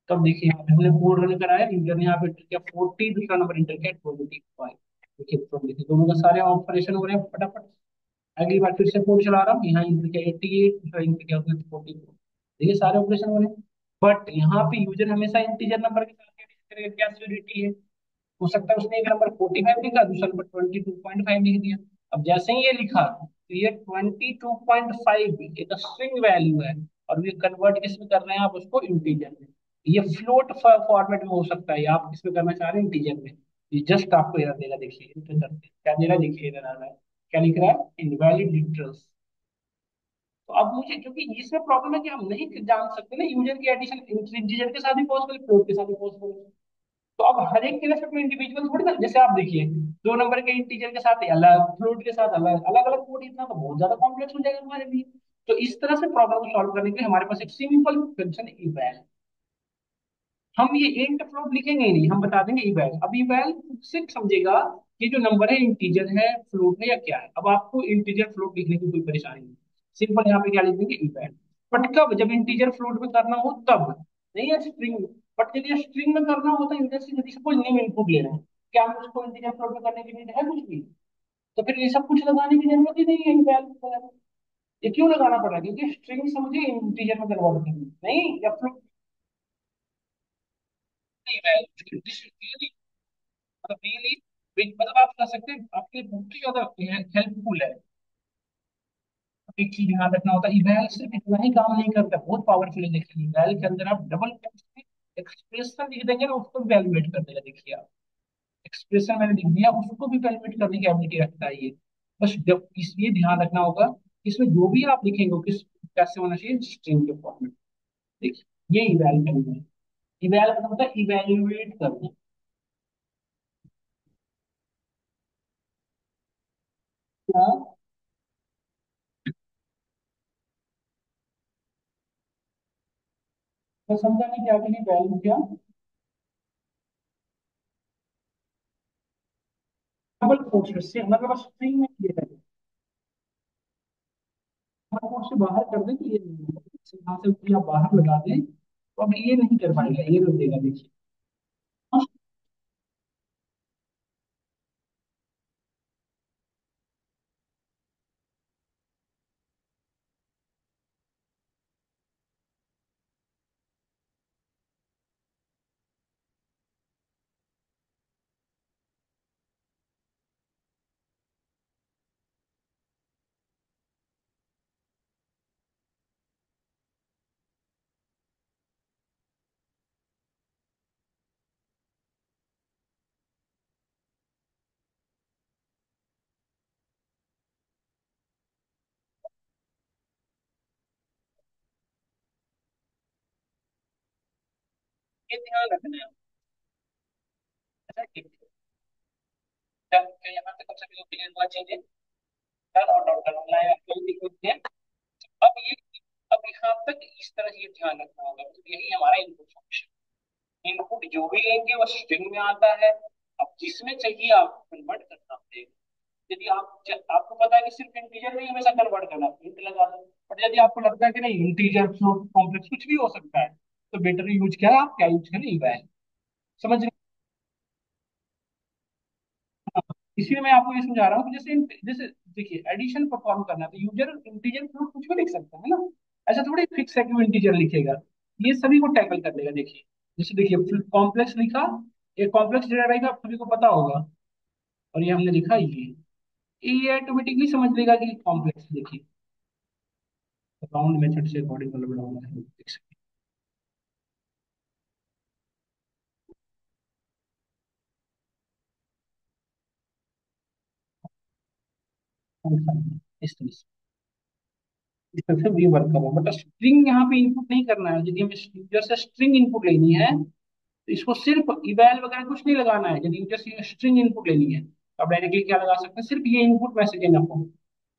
S1: तब देखिए यहाँ पे हमने कोड रन कराया, यूजर ने यहाँ पे enter किया 40, दूसरा नंबर इंटर किया 25। देखिए तो देखिए दोनों का सारे ऑपरेशन हो रहे हैं फटाफट। अगली बार फिर से कोड चला रहा हूँ, यहाँ इंटर किया 88, दूसरा इंटर किया उसने 44। देखिए सारे ऑपरेशन हो रहे हैं। बट यहाँ पे यूजर हमेशा इंटीजर नंबर के साथ एडिशन करेगा, क्या सिक्योरिटी है। हो सकता है उसने एक नंबर 45 लिखा, दूसरा नंबर 22.5 लिख दिया। अब जैसे ही ये लिखा तो ये 22.5 एक स्ट्रिंग वैल्यू है, और ये कन्वर्ट किस में कर रहे हैं आप उसको, इंटीजर में। ये फ्लोट फॉर्मेट में हो सकता है, आप किस में करना चाह रहे हैं, इंटीजर में। ये जस्ट आपको एरर देगा, देखिए इंटर करते क्या दे रहा है, देखिए एरर आ रहा है। क्या लिख रहा है, इनवैलिड डिटेल्स। तो अब मुझे, क्योंकि इसमें प्रॉब्लम है कि हम नहीं जान सकते ना यूजर की एडिशन इंटीजर के साथ भी पॉसिबल, फ्लोट के साथ भी पॉसिबल। तो अब हर एक के लिए सब इंडिविजुअल थोड़ी ना, जैसे आप देखिए 2 नंबर के इंटीजर के साथ अलग, फ्लोट के साथ अलग, अलग अलग कोड, इतना तो बहुत ज्यादा कॉम्प्लेक्स हो जाएगा हमारे लिए। तो इस तरह से प्रॉब्लम को सॉल्व करने के लिए हमारे पास एक सिंपल फंक्शन इवैल। हम ये इंट फ्लोट लिखेंगे ही नहीं, हम बता देंगे इवैल। अब इवैल से समझेगा कि जो नंबर है इंटीजर है, फ्लोट है या क्या है। अब आपको इंटीजर फ्लोट लिखने की कोई परेशानी नहीं, सिंपल यहाँ पे क्या लिख देंगे, इवैल। बट कब, जब इंटीजर फ्लोट में करना हो तब, नहीं है स्ट्रिंग। बट यदि स्ट्रिंग में करना होता है यूजर से, यदि सपोज नेम इनपुट ले रहे हैं, क्या हम उसको इंटीजर फ्लोट में करने के लिए है कुछ भी, तो फिर ये सब कुछ लगाने की जरूरत ही नहीं है इवैल वगैरह। ये क्यों लगाना पड़ा, क्योंकि स्ट्रिंग से मुझे इंटीजर में कन्वर्ट करनी है। नहीं, या फ्लोट इवैल मतलब रियली, मतलब आप कह सकते हैं आपके लिए बहुत ही ज्यादा हेल्पफुल है। एक चीज ध्यान रखना होता है, इवैल सिर्फ इतना ही काम नहीं करता, बहुत पावरफुल है। देखिए इवैल के अंदर आप डबल एक्सप्रेशन लिख देंगे ना, उसको भी वैल्यूएट कर देगा। देखिए आप, एक्सप्रेशन मैंने लिख दिया, उसको भी वैल्यूएट करने की एबिलिटी रखता है ये। बस जब इसलिए ध्यान रखना होगा कि इसमें जो भी आप लिखेंगे किस कैसे होना चाहिए, स्ट्रिंग के फॉर्मेट। देखिए ये इवैल करना है। इवैल का मतलब इवैल्यूएट करना। हाँ, मैं समझा नहीं क्या करिए, वैल्यू क्या, डबल कोट्स से मतलब स्ट्रिंग में ये है, डबल कोट से बाहर कर दें तो ये नहीं होगा, यहाँ से ऊपर आप बाहर लगा दें तो अब ये नहीं कर पाएगा, ये रोक देगा। देखिए हाँ, ये ध्यान रखना है। ऐसा ठीक है, तो यहाँ पे कम से कम क्लियर हुआ चीजें, डन और नॉट डन लाइन कोई दिक्कत नहीं है। अब ये, अब यहाँ तक इस तरह ये ध्यान रखना होगा, तो यही हमारा इनपुट फंक्शन। इनपुट जो भी लेंगे वो स्ट्रिंग में आता है। अब जिसमें चाहिए आप कन्वर्ट करना पड़ेगा। यदि आपको पता है कि सिर्फ इंटीजर में ही हमेशा कन्वर्ट करना है, इंट लगा दो। बट यदि आपको लगता है कि नहीं, इंटीजर फ्लोट कॉम्प्लेक्स कुछ भी हो सकता है, तो बेटर यूज क्या है, आप क्या यूज करें, इवैल। समझ रहे हैं? इसीलिए मैं आपको ये समझा रहा हूँ कि जैसे जैसे देखिए एडिशन परफॉर्म करना है तो यूजर इंटीजर फ्लोट कुछ भी लिख सकता है ना। ऐसा थोड़ी फिक्स है कि वो इंटीजर लिखेगा। ये सभी को टैकल कर लेगा। देखिए जैसे देखिए कॉम्प्लेक्स लिखा, एक कॉम्प्लेक्स डेटा टाइप आप सभी को पता होगा, और ये हमने लिखा ये ऑटोमेटिकली समझ लेगा कि कॉम्प्लेक्स। देखिए राउंड मेथड से अकॉर्डिंग मतलब राउंड है, देख सकते हैं इस तरह से। इस तरह से भी वर्क कर रहा है, बट स्ट्रिंग यहाँ पे इनपुट नहीं करना है। यदि हमें यूजर से स्ट्रिंग इनपुट लेनी है तो इसको सिर्फ इवैल वगैरह कुछ नहीं लगाना है। यदि यूजर से स्ट्रिंग इनपुट लेनी है तो आप डायरेक्टली क्या लगा सकते हैं, सिर्फ ये इनपुट मैसेज इनफ हो।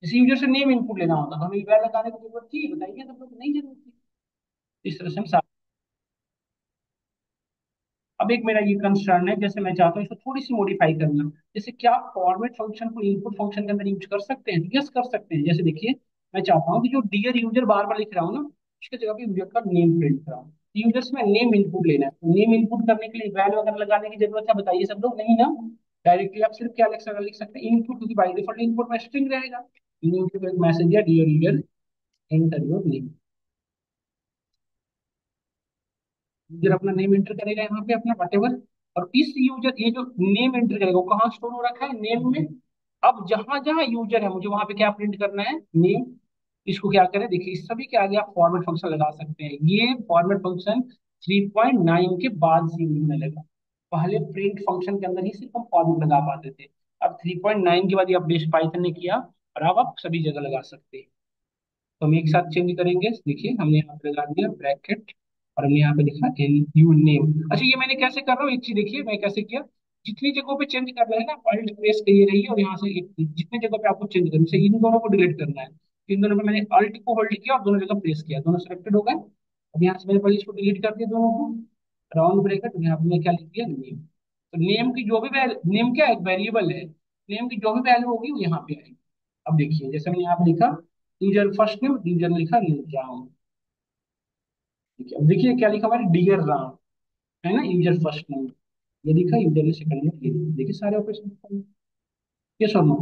S1: जैसे यूजर से नेम इनपुट लेना होता तो हमें वैल लगाने की जरूरत थी, बताइए सब लोग, नहीं जरूरत थी। इस तरह से हम अब एक मेरा ये कंसर्न है, जैसे मैं चाहता हूँ इसको थोड़ी सी मॉडिफाई करना। जैसे क्या फॉर्मेट फंक्शन को इनपुट फंक्शन के अंदर यूज कर सकते हैं? यस कर सकते हैं। जैसे देखिए, मैं चाहता हूँ कि जो डियर यूजर बार बार लिख रहा हूँ ना, उसकी जगह पे यूजर का नेम प्रिंट करा हूँ। यूजर्स में नेम इनपुट लेना है, तो नेम इनपुट करने के लिए वैल्यू वगैरह लगाने की जरूरत है? बताइए सब लोग, नहीं ना। डायरेक्टली आप सिर्फ क्या लिख सकते हैं, इनपुट, क्योंकि बाई डिफॉल्ट इनपुट में स्ट्रिंग रहेगा। इनपुट एक मैसेज दिया, dear user enter your name. User अपना नेम एंटर करेगा यहाँ पे, अपना वटेवर। और इस यूजर, ये जो नेम एंटर करेगा वो कहाँ स्टोर हो रखा है? नेम में। अब जहां जहां यूजर है, मुझे वहां पे क्या प्रिंट करना है? नेम। इसको क्या करें, देखिए इस सभी के आगे आप फॉर्मेट फंक्शन लगा सकते हैं। ये फॉर्मेट फंक्शन 3.9 के बाद से यूज होने लगा। पहले प्रिंट फंक्शन के अंदर ही सिर्फ हम फॉर्मेट लगा पाते थे। अब 3.9 के बाद ये अपडेट पाइथन ने किया, और अब आप सभी जगह लगा सकते हैं। तो हम एक साथ चेंज करेंगे। देखिए हमने यहाँ पे लगा दिया ब्रैकेट, और हमने यहाँ पे लिखा एन यू नेम। अच्छा, ये मैंने कैसे कर रहा हूँ, एक चीज देखिए मैं कैसे किया। जितनी जगहों पे चेंज कर रहे हैं ना, अल्ट प्रेस करिए रहिए, और यहाँ से जितनी जगह पे आपको चेंज करना है, जैसे इन दोनों को डिलीट करना है, तो इन दोनों पे मैंने अल्ट को होल्ड किया और दोनों जगह प्रेस किया, दोनों सेलेक्टेड हो गए। अब यहाँ से मैंने पहले इसको डिलीट कर दिया दोनों को, राउंड ब्रैकेट, यहाँ पे मैं क्या लिख दिया, नेम। तो नेम की जो भी वैल्यू, नेम क्या है, एक वेरिएबल है, नेम की जो भी वैल्यू होगी वो यहाँ पे आएगी। अब देखिए जैसे मैंने यहाँ पे लिखा यूजर फर्स्ट नेम, यूजर ने लिखा राम। ठीक है, अब देखिए क्या लिखा हमारे, डियर राम, है ना, यूजर फर्स्ट नेम। ये लिखा यूजर ने सेकंड नेम, ये देखिए सारे ऑपरेशन। ये सुनो,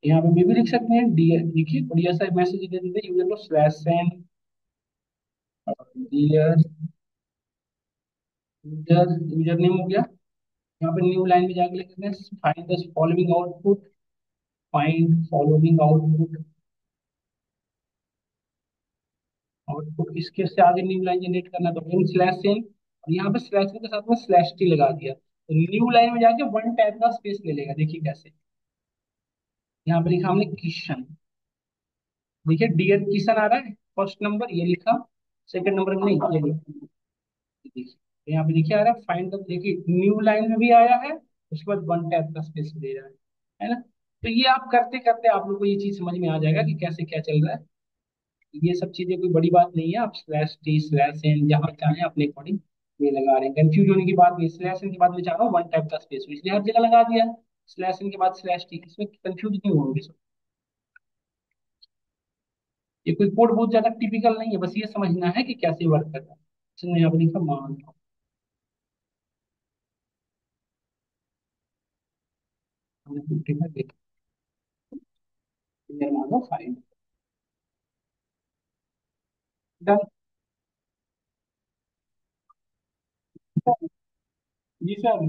S1: यहाँ पे भी लिख सकते हैं डियर, देखिए बढ़िया सा मैसेज दे देते हैं यूजर को, slash send dear user, user name हो गया। यहाँ पे न्यू लाइन में जाके लिख देते हैं find the following output, find following output. Output इसके से आगे न्यू लाइन जनरेट करना, तो इन स्लैश इन, और यहाँ पे स्लैश इन के साथ में स्लैश टी लगा दिया, तो न्यू लाइन में जाके वन टाइप का स्पेस ले लेगा। देखिए कैसे, यहाँ पे लिखा हमने किशन, देखिए डियर किशन आ रहा है, फर्स्ट नंबर ये लिखा, सेकंड नंबर में नहीं, ये लिखा। देखिए तो यहाँ पे देखिए आ रहा है फाइंड द, देखिए न्यू लाइन में भी आया है, उसके बाद वन टाइप का स्पेस दे रहा है ना। तो ये आप करते करते आप लोग को ये चीज समझ में आ जाएगा कि कैसे क्या चल रहा है। ये सब चीजें कोई बड़ी बात नहीं है, आप स्लैश टी स्लैश एन जहाँ चाहें अपने अकॉर्डिंग ये लगा रहे हैं। कंफ्यूज होने की बात नहीं, स्लैश एन के बाद मैं चाह रहा हूँ वन टाइप का स्पेस, इसलिए हर जगह लगा दिया स्लैश एन के बाद स्लैश टी, इसमें कंफ्यूज नहीं होंगे सब। ये कोई कोड बहुत ज्यादा टिपिकल नहीं है, बस ये समझना है कि कैसे वर्क करता है। इसमें यहाँ पर लिखा मान, हमने 55 देखा, मान लो 5 डन। जी सर।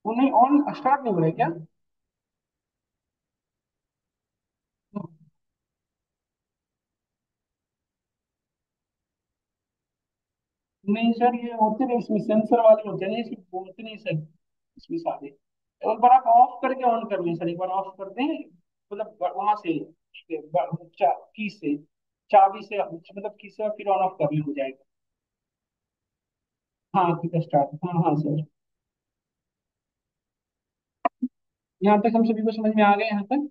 S1: वो नहीं, ऑन स्टार्ट नहीं हो रहा है क्या? नहीं सर, ये होते नहीं, इसमें सेंसर वाले होते हैं ना, इसमें बोलते नहीं सर, इसमें सारे। एक बार आप ऑफ करके ऑन कर लें सर, एक बार ऑफ कर दें, मतलब वहां से की से, चाबी से, मतलब की से, फिर ऑन ऑफ कर लें, हो जाएगा। हाँ ठीक है, स्टार्ट, हाँ हाँ सर। यहाँ तक हम सभी को समझ में आ गए यहाँ तक?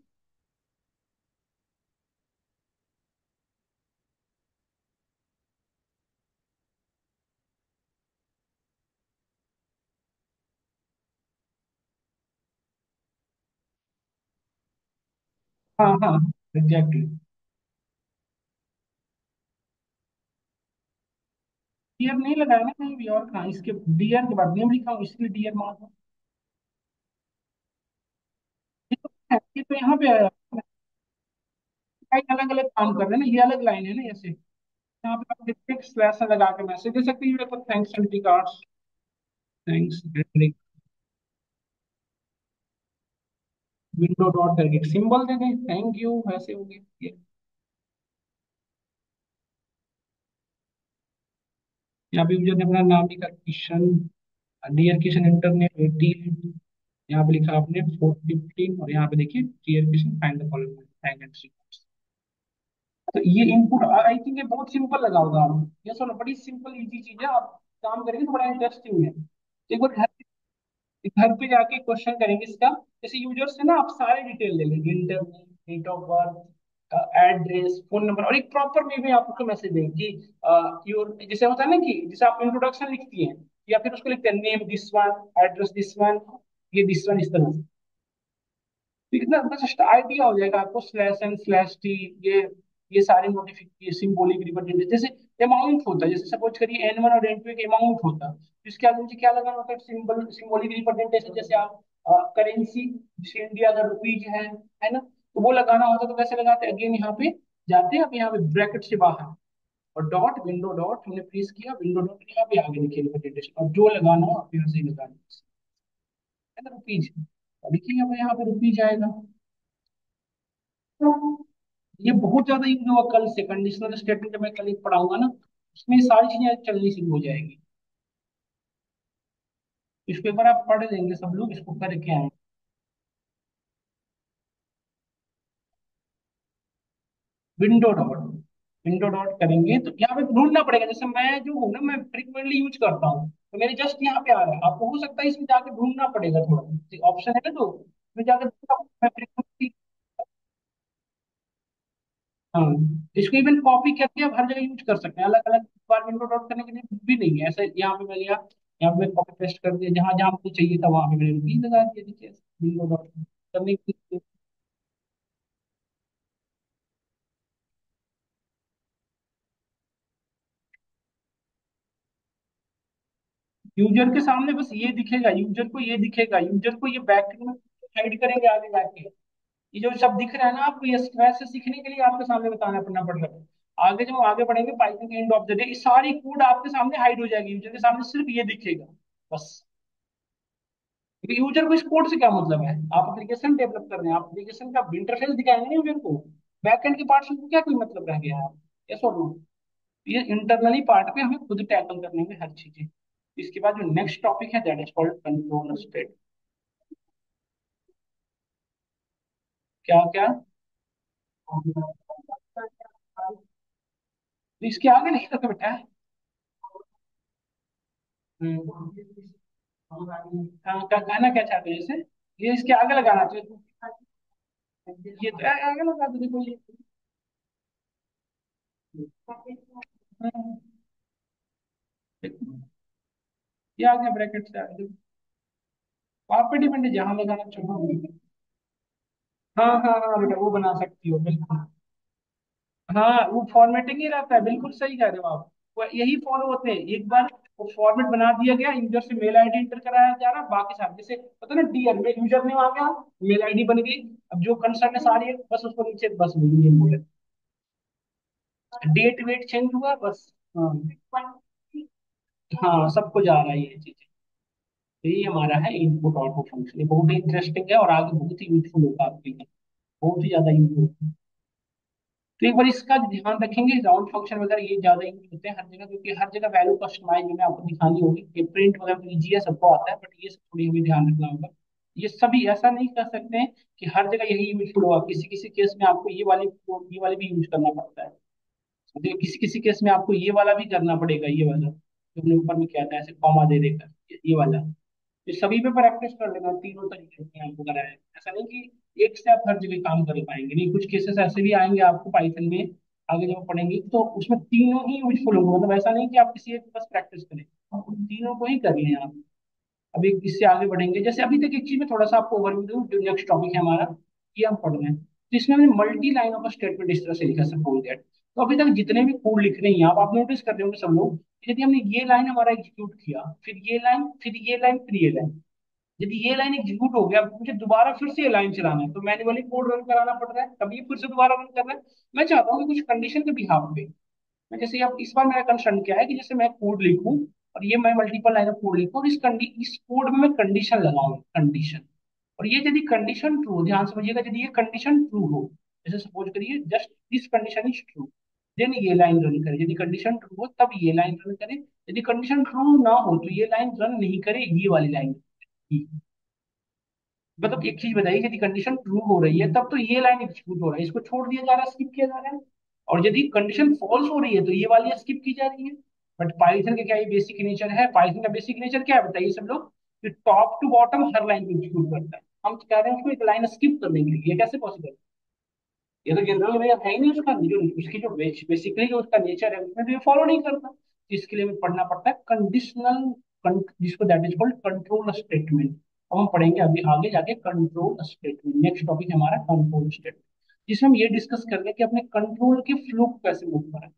S1: हाँ हाँ, एग्जैक्टली। डियर नहीं लगाया ना कहीं भी, और कहाँ, इसके डियर के बाद नेम लिखा हूँ इसलिए डियर मान लो। ये तो यहाँ पे आया, अलग अलग काम कर रहे हैं ना, ये अलग लाइन है ना ऐसे। यहाँ पे आप देखिए स्लैश लगा के मैसेज दे सकते हैं, तो thanks and regards, thanks window dot करके सिंबल दे दें, थैंक यू, ऐसे हो गया ये। यहाँ पे यूजर ने अपना नाम लिखा किशन, डियर किशन इंटरनेट 18, यहाँ पे लिखा आपने 415, और यहाँ पे देखिए dear Kishan find the following, thank and regards. तो ये इनपुट आई थिंक ये बहुत सिंपल लगा होगा आपको, ये सुनो बड़ी सिंपल इजी चीज है, आप काम करेंगे तो बड़ा इंटरेस्टिंग है। एक बार घर पे जाके क्वेश्चन करेंगे इसका। जैसे यूजर से ना आप सारे डिटेल ले लेंगे, इंटरनेम, date of birth, address, phone number, और एक प्रॉपर वे में आपको मैसेज देंगे कि योर, जैसे होता है ना कि जैसे आप इंट्रोडक्शन लिखती हैं, या फिर उसको लिखते हैं name this one, address this one, ये दिस वन, इस तरह से। तो इतना बस आइडिया हो जाएगा आपको, स्लैश एंड स्लैश टी, ये सारे नोटिफिकेशन सिंबॉलिक रिप्रेजेंटेशन, जैसे अमाउंट होता है, जैसे सपोज करिए N1 और N2 एक अमाउंट होता है, तो इसके आगे मुझे क्या लगाना होता है, सिंबल, सिंबॉलिक रिप्रेजेंटेशन, जैसे आप करेंसी, जैसे इंडिया का रुपीज है ना, तो वो लगाना होता है, तो कैसे लगाते हैं, अगेन यहाँ पे जाते हैं, अब यहाँ पे ब्रैकेट से बाहर, और डॉट, विंडो डॉट हमने प्रेस किया, विंडो डॉट, यहाँ पे आगे लिखिए रिप्रेजेंटेशन, और जो लगाना हो आप यहाँ से ही लगाना है ना, रुपीज, देखिए अब यहाँ पे रुपीज आएगा। ये बहुत ज्यादा यूज होगा कल से, कंडीशनल स्टेटमेंट जब मैं कल एक पढ़ाऊंगा ना, उसमें ये सारी चीजें चलनी शुरू हो जाएगी। इसको एक बार आप पढ़ लेंगे सब लोग, इसको करके आए। विंडो डॉट, विंडो डॉट करेंगे तो यहाँ पे ढूंढना पड़ेगा, जैसे मैं जो हूँ ना, मैं फ्रिक्वेंटली यूज करता हूँ, तो मेरे जस्ट यहाँ पे आ रहा है, आपको हो सकता है इसमें जाके ढूंढना पड़ेगा, थोड़ा ऑप्शन है ना, तो मैं जाकर मैं फ्रिक्वेंटली, हाँ, इसको इवन कॉपी करके आप हर जगह यूज कर सकते हैं, अलग अलग बार विंडो डॉट करने के लिए कुछ भी नहीं है, ऐसे यहाँ पे मैं गया, यहाँ पे कॉपी पेस्ट कर दिया, जहां जहां मुझे चाहिए था वहां पे मैंने रुपीज लगा दिया, देखिए विंडो डॉट करने के लिए। यूजर के सामने बस ये दिखेगा, यूजर को ये दिखेगा, यूजर को ये बैकग्राउंड में हाइड करेंगे आगे जाके, ये जो सब दिख रहा है ना आपको, ये स्क्रैच से सीखने के लिए आपके सामने बताना पड़ना पड़ रहा है। आगे जब हम आगे बढ़ेंगे, पाइथन के एंड ऑफ द डे ये सारी कोड आपके सामने हाइड हो जाएगी, यूजर के सामने सिर्फ ये दिखेगा बस। क्योंकि यूजर को इस कोड से क्या मतलब है, आप एप्लीकेशन डेवलप कर रहे हैं, आप एप्लीकेशन का इंटरफेस दिखाएंगे ना यूजर को, बैकएंड के पार्ट से उनको क्या कोई मतलब रह गया है, यस और नो। ये इंटरनली पार्ट पे हमें खुद टैकल करने में हर चीजें। इसके बाद जो नेक्स्ट टॉपिक है that is called control state. क्या क्या, तो इसके आगे नहीं रखा बेटा। हाँ, गाना क्या चाहते हैं जैसे, ये इसके आगे लगाना चाहिए, ये तो आगे लगा दो, देखो ये, हाँ, ये आ गया ब्रैकेट से आगे, आप पे डिपेंड है जहां लगाना चाहो। हाँ हाँ हाँ बेटा, वो बना सकती हो बिल्कुल। हाँ, वो फॉर्मेटिंग ही रहता है, बिल्कुल सही कह रहे हो आप, वो यही फॉलो होते हैं, एक बार वो फॉर्मेट बना दिया गया, यूजर से मेल आईडी इंटर कराया जा रहा, बाकी सारे जैसे होता है ना, डीएल में यूजर नेम आ गया, मेल आईडी बन गई, अब जो कंसर्न है सारी है, बस उसको नीचे बस ये बोले, डेट वेट चेंज हुआ बस। हाँ हाँ, सबको जा रहा है ये चीज। तो ये हमारा है इनपुट आउटपुट फंक्शन, ये बहुत ही इंटरेस्टिंग है और आगे बहुत ही यूजफुल होगा आपके लिए, बहुत ही ज्यादा यूज होगा। तो एक बार इसका ध्यान रखेंगे, राउंड फंक्शन वगैरह ये ज्यादा यूज होते हैं हर जगह, क्योंकि हर जगह वैल्यू कस्टमाइज में आपको दिखानी होगी, ये प्रिंट वगैरह तो इजी है, सबको आता है, बट ये सब थोड़ी हमें ध्यान रखना होगा। ये सभी ऐसा नहीं कर सकते हैं कि हर जगह यही यूजफुल होगा, किसी किसी केस में आपको ये वाली भी यूज करना पड़ता है, तो किसी किसी केस में आपको ये वाला भी करना पड़ेगा, ये वाला जो हमने ऊपर में किया था ऐसे कॉमा दे देकर, ये वाला, तो सभी पे प्रैक्टिस कर लेना, तीनों तरीके से आपको कराया है, ऐसा नहीं कि एक से आप हर जगह काम कर पाएंगे, नहीं, कुछ केसेस ऐसे भी आएंगे आपको पाइथन में, आगे जब पढ़ेंगे तो उसमें तीनों ही यूजफुल होंगे, मतलब ऐसा नहीं कि आप किसी एक पे बस प्रैक्टिस करें, तीनों को ही कर लें आप। अभी इससे आगे बढ़ेंगे, जैसे अभी तक एक चीज में थोड़ा सा आपको ओवरव्यू दूं, जो नेक्स्ट टॉपिक है हमारा, ये हम पढ़ रहे हैं, तो इसमें हमने मल्टी लाइन ऑफ स्टेटमेंट इस तरह से लिखा, सपोज दैट, तो अभी तक जितने भी कोड लिख रहे हैं आप नोटिस कर रहे होंगे सब लोग, यदि हमने ये लाइन हमारा एग्जीक्यूट किया, फिर ये लाइन, फिर ये लाइन, फिर ये लाइन, यदि ये लाइन एग्जीक्यूट हो गया, अब मुझे दोबारा फिर से ये लाइन चलाना है, तो मैन्युअली कोड रन कराना पड़ रहा है, तभी फिर से दोबारा रन करना है। मैं चाहता हूँ कि कुछ कंडीशन के बिहाफ पे, मैं जैसे अब इस बार मेरा कंसर्न क्या है कि जैसे मैं कोड लिखूं, और ये मैं मल्टीपल लाइन ऑफ कोड लिखूं, और इस कोड में मैं कंडीशन लगाऊं, कंडीशन, और ये यदि कंडीशन ट्रू, ध्यान समझिएगा, यदि ये कंडीशन ट्रू हो, जैसे सपोज करिए just this condition is true, then ये लाइन रन करे, यदि कंडीशन ट्रू हो तब ये लाइन रन करे, यदि कंडीशन ट्रू ना हो तो ये लाइन रन नहीं करे, ये वाली लाइन। मतलब एक चीज बताइए, यदि कंडीशन ट्रू हो रही है तब तो ये लाइन एग्जीक्यूट हो रहा है, इसको छोड़ दिया जा रहा है, स्किप किया जा रहा है, और यदि कंडीशन फॉल्स हो रही है तो ये वाली स्किप की जा रही है। बट पाइथन का क्या ये बेसिक नेचर है, पाइथन का बेसिक नेचर क्या है बताइए सब लोग, कि टॉप टू बॉटम हर लाइन को एग्जीक्यूट करता है। हम कह रहे हैं उसको एक लाइन स्किप करने के लिए, ये कैसे पॉसिबल? ये तो जनरल वे है ही नहीं उसका, जो उसकी जो बेसिकली जो उसका नेचर है उसमें तो ये फॉलो नहीं करता। तो इसके लिए हमें पढ़ना पड़ता है कंडीशनल, जिसको that is called control statement. अब हम पढ़ेंगे अभी आगे जाके कंट्रोल स्टेटमेंट, नेक्स्ट टॉपिक है हमारा कंट्रोल स्टेटमेंट, जिसमें हम ये डिस्कस करेंगे कि अपने कंट्रोल के फ्लो को कैसे मूव करें।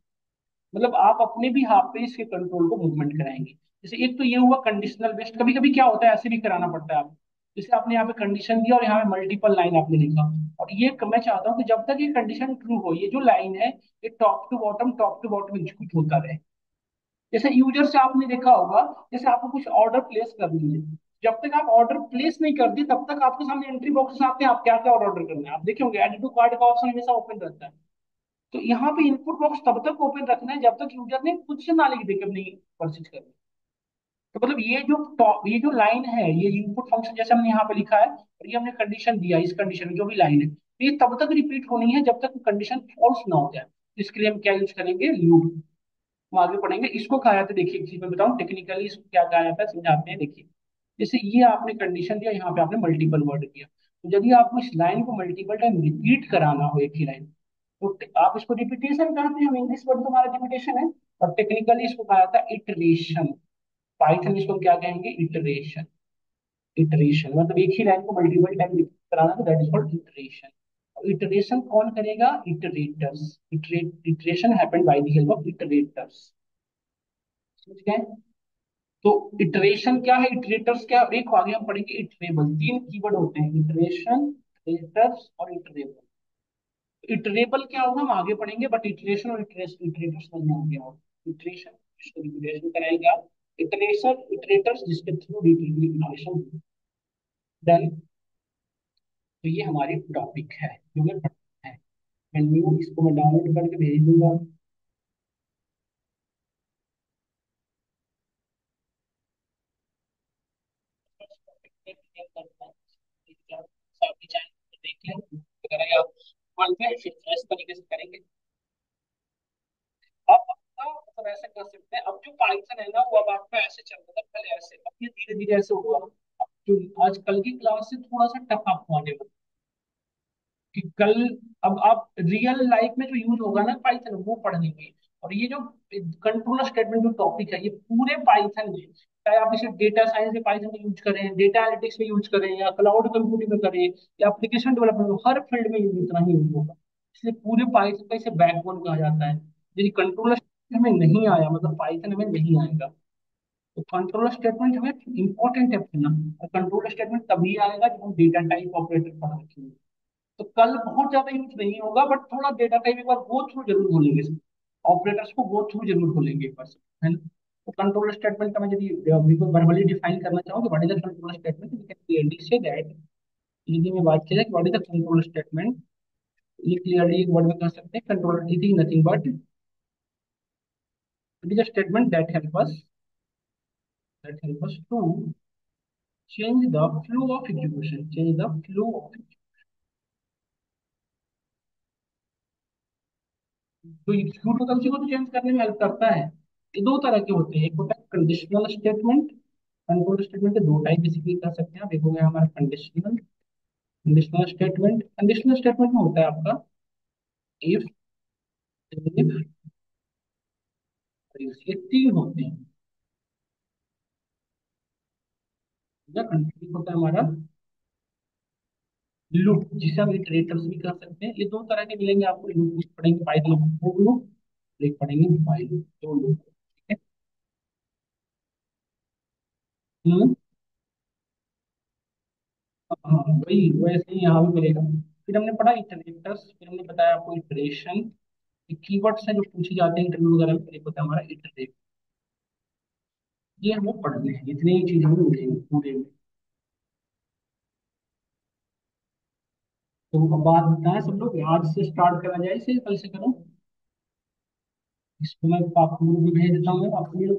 S1: मतलब आप अपने भी हाथ पे इसके कंट्रोल को मूवमेंट कराएंगे। जैसे एक तो ये हुआ कंडीशनल बेस्ड, कभी कभी क्या होता है ऐसे भी कराना पड़ता है आपको। जैसे आपने यहाँ पे कंडीशन दिया और यहाँ पे मल्टीपल लाइन आपने लिखा, और ये मैं चाहता हूँ कि जब तक ये कंडीशन ट्रू हो, ये जो लाइन है ये टॉप टू बॉटम एग्जीक्यूट होता रहे। जैसे यूजर से आपने देखा होगा, जैसे आपको कुछ ऑर्डर प्लेस करनी है, जब तक आप ऑर्डर प्लेस नहीं करते तब तक आपके सामने एंट्री बॉक्स आते हैं, आप क्या क्या ऑर्डर करना है आप देखे होंगे, एड टू कार्ट का ऑप्शन हमेशा ओपन रहता है। तो यहाँ पे इनपुट बॉक्स तब तक ओपन रखना है जब तक यूजर ने खुद से ना लिख दे कि अपनी परचेज करनी। तो मतलब ये जो लाइन है, ये इनपुट फंक्शन जैसे हमने यहाँ पे लिखा है और ये हमने कंडीशन दिया, इस कंडीशन में जो भी लाइन है तो ये तब तक रिपीट होनी है जब तक कंडीशन फॉल्स ना हो जाए। इसके लिए हम क्या यूज करेंगे, लूप। हम आगे पढ़ेंगे इसको कहा जाता है, देखिए एक चीज मैं बताऊं टेक्निकली इसको क्या कहा जाता है, समझाते हैं देखिए। जैसे ये आपने कंडीशन दिया, यहाँ पे आपने मल्टीपल वर्ड किया, तो यदि आपको इस लाइन को मल्टीपल टाइम रिपीट कराना हो एक ही लाइन, तो आप इसको रिपीटेशन करते हैं, इंग्लिश वर्ड तो हमारा रिपीटेशन है, और टेक्निकली इसको कहा जाता है इटरेशन। पाइथन में इसको क्या कहेंगे, इटरेशन। इटरेशन मतलब एक ही लाइन को मल्टीपल टाइम रिपीट कराना, तो दैट इज कॉल्ड इटरेशन। और इटरेशन कौन करेगा, iterators. Iteration happened by the help of iterators. समझ गए? तो इटरेशन क्या है, इटरेटर्स क्या, एक आगे हम पढ़ेंगे इटरेबल, तीन कीवर्ड होते हैं, इटरेशन, इटरेटर्स और इटरेबल। इटरेबल क्या होगा हम आगे पढ़ेंगे, बट इटरेशन और इटरेटर्स में ध्यान दिया होगा। इटरेशन जिसको रिपीटेशन कराएगा, इटरेशन इटरेटर्स जिसके थ्रू रिपीटेशन। देन तो ये हमारी टॉपिक है जो मैं पढ़ना है। मैं न्यू इसको मैं डाउनलोड करके भेज दूंगा। देख लें अगर आप वन पे इस तरीके से करेंगे। अब आपका मतलब ऐसे कर सकते हैं, अब जो पाइथन है ना वो अब आपका ऐसे चल रहा था पहले ऐसे, अब ये धीरे धीरे ऐसे होगा। अब जो आज कल की क्लास से थोड़ा सा टफ आपको आने वाला कि कल, अब आप रियल लाइफ में जो यूज होगा ना पाइथन वो पढ़ेंगे। और ये जो कंट्रोलर स्टेटमेंट जो टॉपिक है ये पूरे पाइथन में, चाहे आप इसे डेटा साइंस में पाइथन में यूज करें, डेटा एनालिटिक्स में यूज करें, या क्लाउड कंप्यूटिंग में करें, या एप्लीकेशन डेवलपमेंट में, हर फील्ड में यूज इतना ही यूज होगा। इसलिए पूरे पाइथन का इसे बैकबोन कहा जाता है। यदि कंट्रोलर हमें नहीं आया, मतलब पाइथन हमें नहीं आएगा, तो कंट्रोलर स्टेटमेंट हमें इंपॉर्टेंट है पढ़ना। और कंट्रोलर स्टेटमेंट तभी आएगा जब हम डेटा टाइप ऑपरेटर पढ़ रखेंगे। तो कल बहुत ज्यादा यूज नहीं होगा, बट थोड़ा डेटा टाइप एक बार गो थ्रू जरूर बोलेंगे, ऑपरेटर्स को गो थ्रू जरूर बोलेंगे एक बार से, है ना? तो कंट्रोल स्टेटमेंट का मैं यदि वर्बली डिफाइन करना चाहूँ कि what is the control statement, we can clearly से दैट, यदि मैं बात की जाए कि what is the control statement, ये क्लियरली एक वर्ड में कह सकते हैं, control is nothing but it is a statement that help us to change the flow of execution, change the flow of, तो एग्जीक्यूट होता है उसी को तो चेंज करने में हेल्प करता है। ये दो तरह के होते हैं, एक होता है कंडीशनल स्टेटमेंट। कंट्रोल स्टेटमेंट के दो टाइप बेसिकली कर सकते हैं आप, एक हो गया हमारा conditional, conditional statement. Conditional statement में होता है आपका इफ, इफ, ये तीन होते हैं। या कंडीशन होता है हमारा लूप, जिसे हम इटरेटर्स भी कर सकते हैं। ये दो तरह के मिलेंगे आपको, लूप पढ़ेंगे पाइथन फॉर लूप, एक पढ़ेंगे व्हाइल लूप, दो लूप, ठीक है। हम्म, हाँ वही वैसे ही यहाँ भी मिलेगा। फिर हमने पढ़ा इटरेटर्स, फिर हमने बताया आपको इटरेशन, कीवर्ड्स हैं जो पूछे जाते हैं इंटरव्यू वगैरह में, एक होता है हमारा इटरेट। ये हमें पढ़ने हैं, इतनी ही चीजें हमें मिलेंगी पूरे में। तो अब बात बताएं सब लोग, आज से स्टार्ट करा जाए इसे कल से करो। इसको मैं आपको ग्रुप में भेज देता हूँ, आपको ये तो